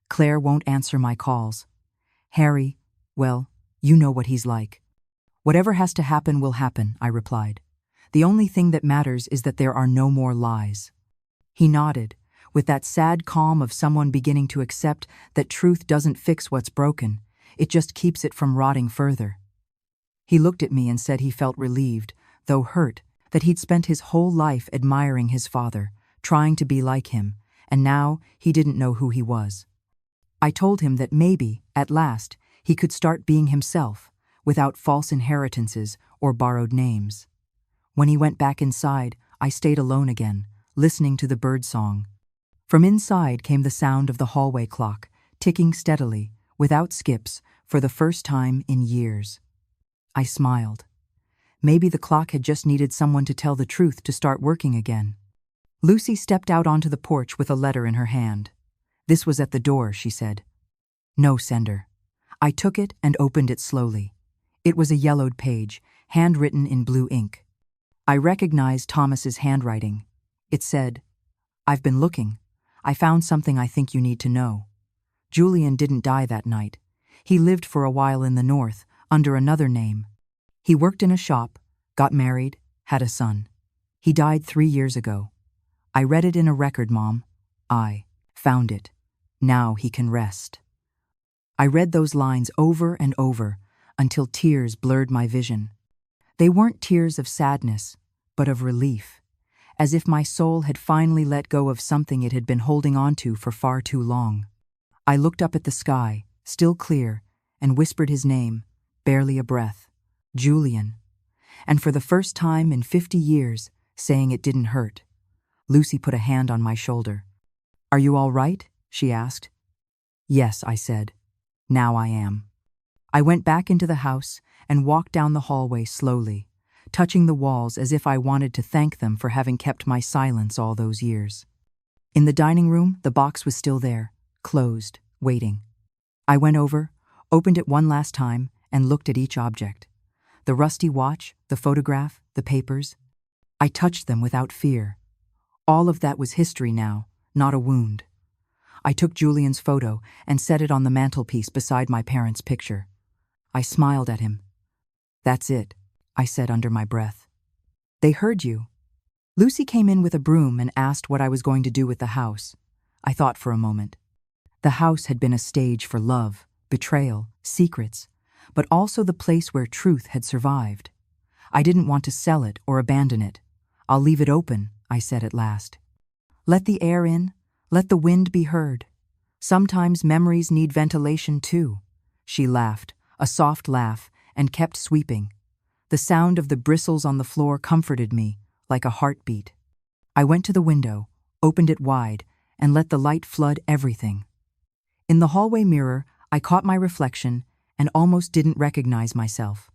"Claire won't answer my calls. Harry, well, you know what he's like. Whatever has to happen will happen," I replied. "The only thing that matters is that there are no more lies." He nodded, with that sad calm of someone beginning to accept that truth doesn't fix what's broken, it just keeps it from rotting further. He looked at me and said he felt relieved, though hurt, that he'd spent his whole life admiring his father, trying to be like him, and now he didn't know who he was. I told him that maybe, at last, he could start being himself, without false inheritances or borrowed names. When he went back inside, I stayed alone again, listening to the birdsong. From inside came the sound of the hallway clock, ticking steadily, without skips, for the first time in years. I smiled. Maybe the clock had just needed someone to tell the truth to start working again. Lucy stepped out onto the porch with a letter in her hand. "This was at the door," she said. "No sender." I took it and opened it slowly. It was a yellowed page, handwritten in blue ink. I recognized Thomas's handwriting. It said, "I've been looking. I found something I think you need to know. Julian didn't die that night. He lived for a while in the north, under another name. He worked in a shop, got married, had a son. He died 3 years ago. I read it in a record, Mom. I found it. Now he can rest." I read those lines over and over until tears blurred my vision. They weren't tears of sadness, but of relief, as if my soul had finally let go of something it had been holding on to for far too long. I looked up at the sky, still clear, and whispered his name, barely a breath, Julian. And for the first time in 50 years, saying it didn't hurt. Lucy put a hand on my shoulder. "Are you all right?" she asked. "Yes," I said. "Now I am." I went back into the house and walked down the hallway slowly, touching the walls as if I wanted to thank them for having kept my silence all those years. In the dining room, the box was still there, closed, waiting. I went over, opened it one last time, and looked at each object. The rusty watch, the photograph, the papers. I touched them without fear. All of that was history now, not a wound. I took Julian's photo and set it on the mantelpiece beside my parents' picture. I smiled at him. "That's it," I said under my breath. "They heard you." Lucy came in with a broom and asked what I was going to do with the house. I thought for a moment. The house had been a stage for love, betrayal, secrets, but also the place where truth had survived. I didn't want to sell it or abandon it. "I'll leave it open," I said at last. "Let the air in, let the wind be heard. Sometimes memories need ventilation too." She laughed, a soft laugh, and kept sweeping. The sound of the bristles on the floor comforted me, like a heartbeat. I went to the window, opened it wide, and let the light flood everything. In the hallway mirror, I caught my reflection and almost didn't recognize myself.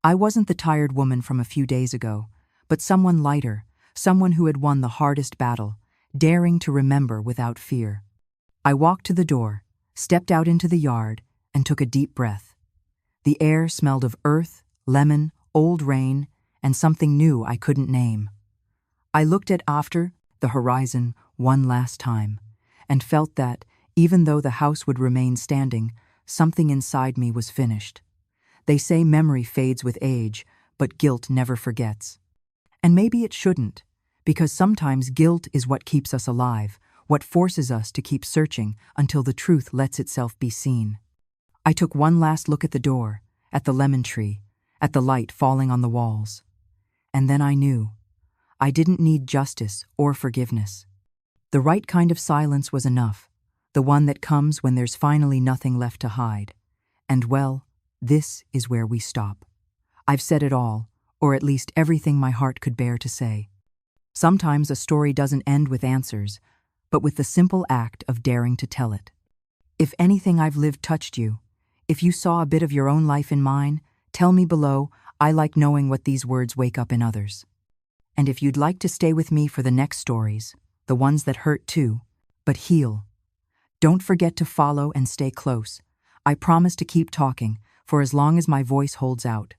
I wasn't the tired woman from a few days ago, but someone lighter, someone who had won the hardest battle, daring to remember without fear. I walked to the door, stepped out into the yard, and took a deep breath. The air smelled of earth, lemon, old rain, and something new I couldn't name. I looked at after the horizon one last time, and felt that, even though the house would remain standing, something inside me was finished. They say memory fades with age, but guilt never forgets. And maybe it shouldn't, because sometimes guilt is what keeps us alive, what forces us to keep searching until the truth lets itself be seen. I took one last look at the door, at the lemon tree, at the light falling on the walls. And then I knew. I didn't need justice or forgiveness. The right kind of silence was enough, the one that comes when there's finally nothing left to hide. And well, this is where we stop. I've said it all, or at least everything my heart could bear to say. Sometimes a story doesn't end with answers, but with the simple act of daring to tell it. If anything I've lived touched you, if you saw a bit of your own life in mine, tell me below. I like knowing what these words wake up in others. And if you'd like to stay with me for the next stories, the ones that hurt too, but heal, don't forget to follow and stay close. I promise to keep talking for as long as my voice holds out.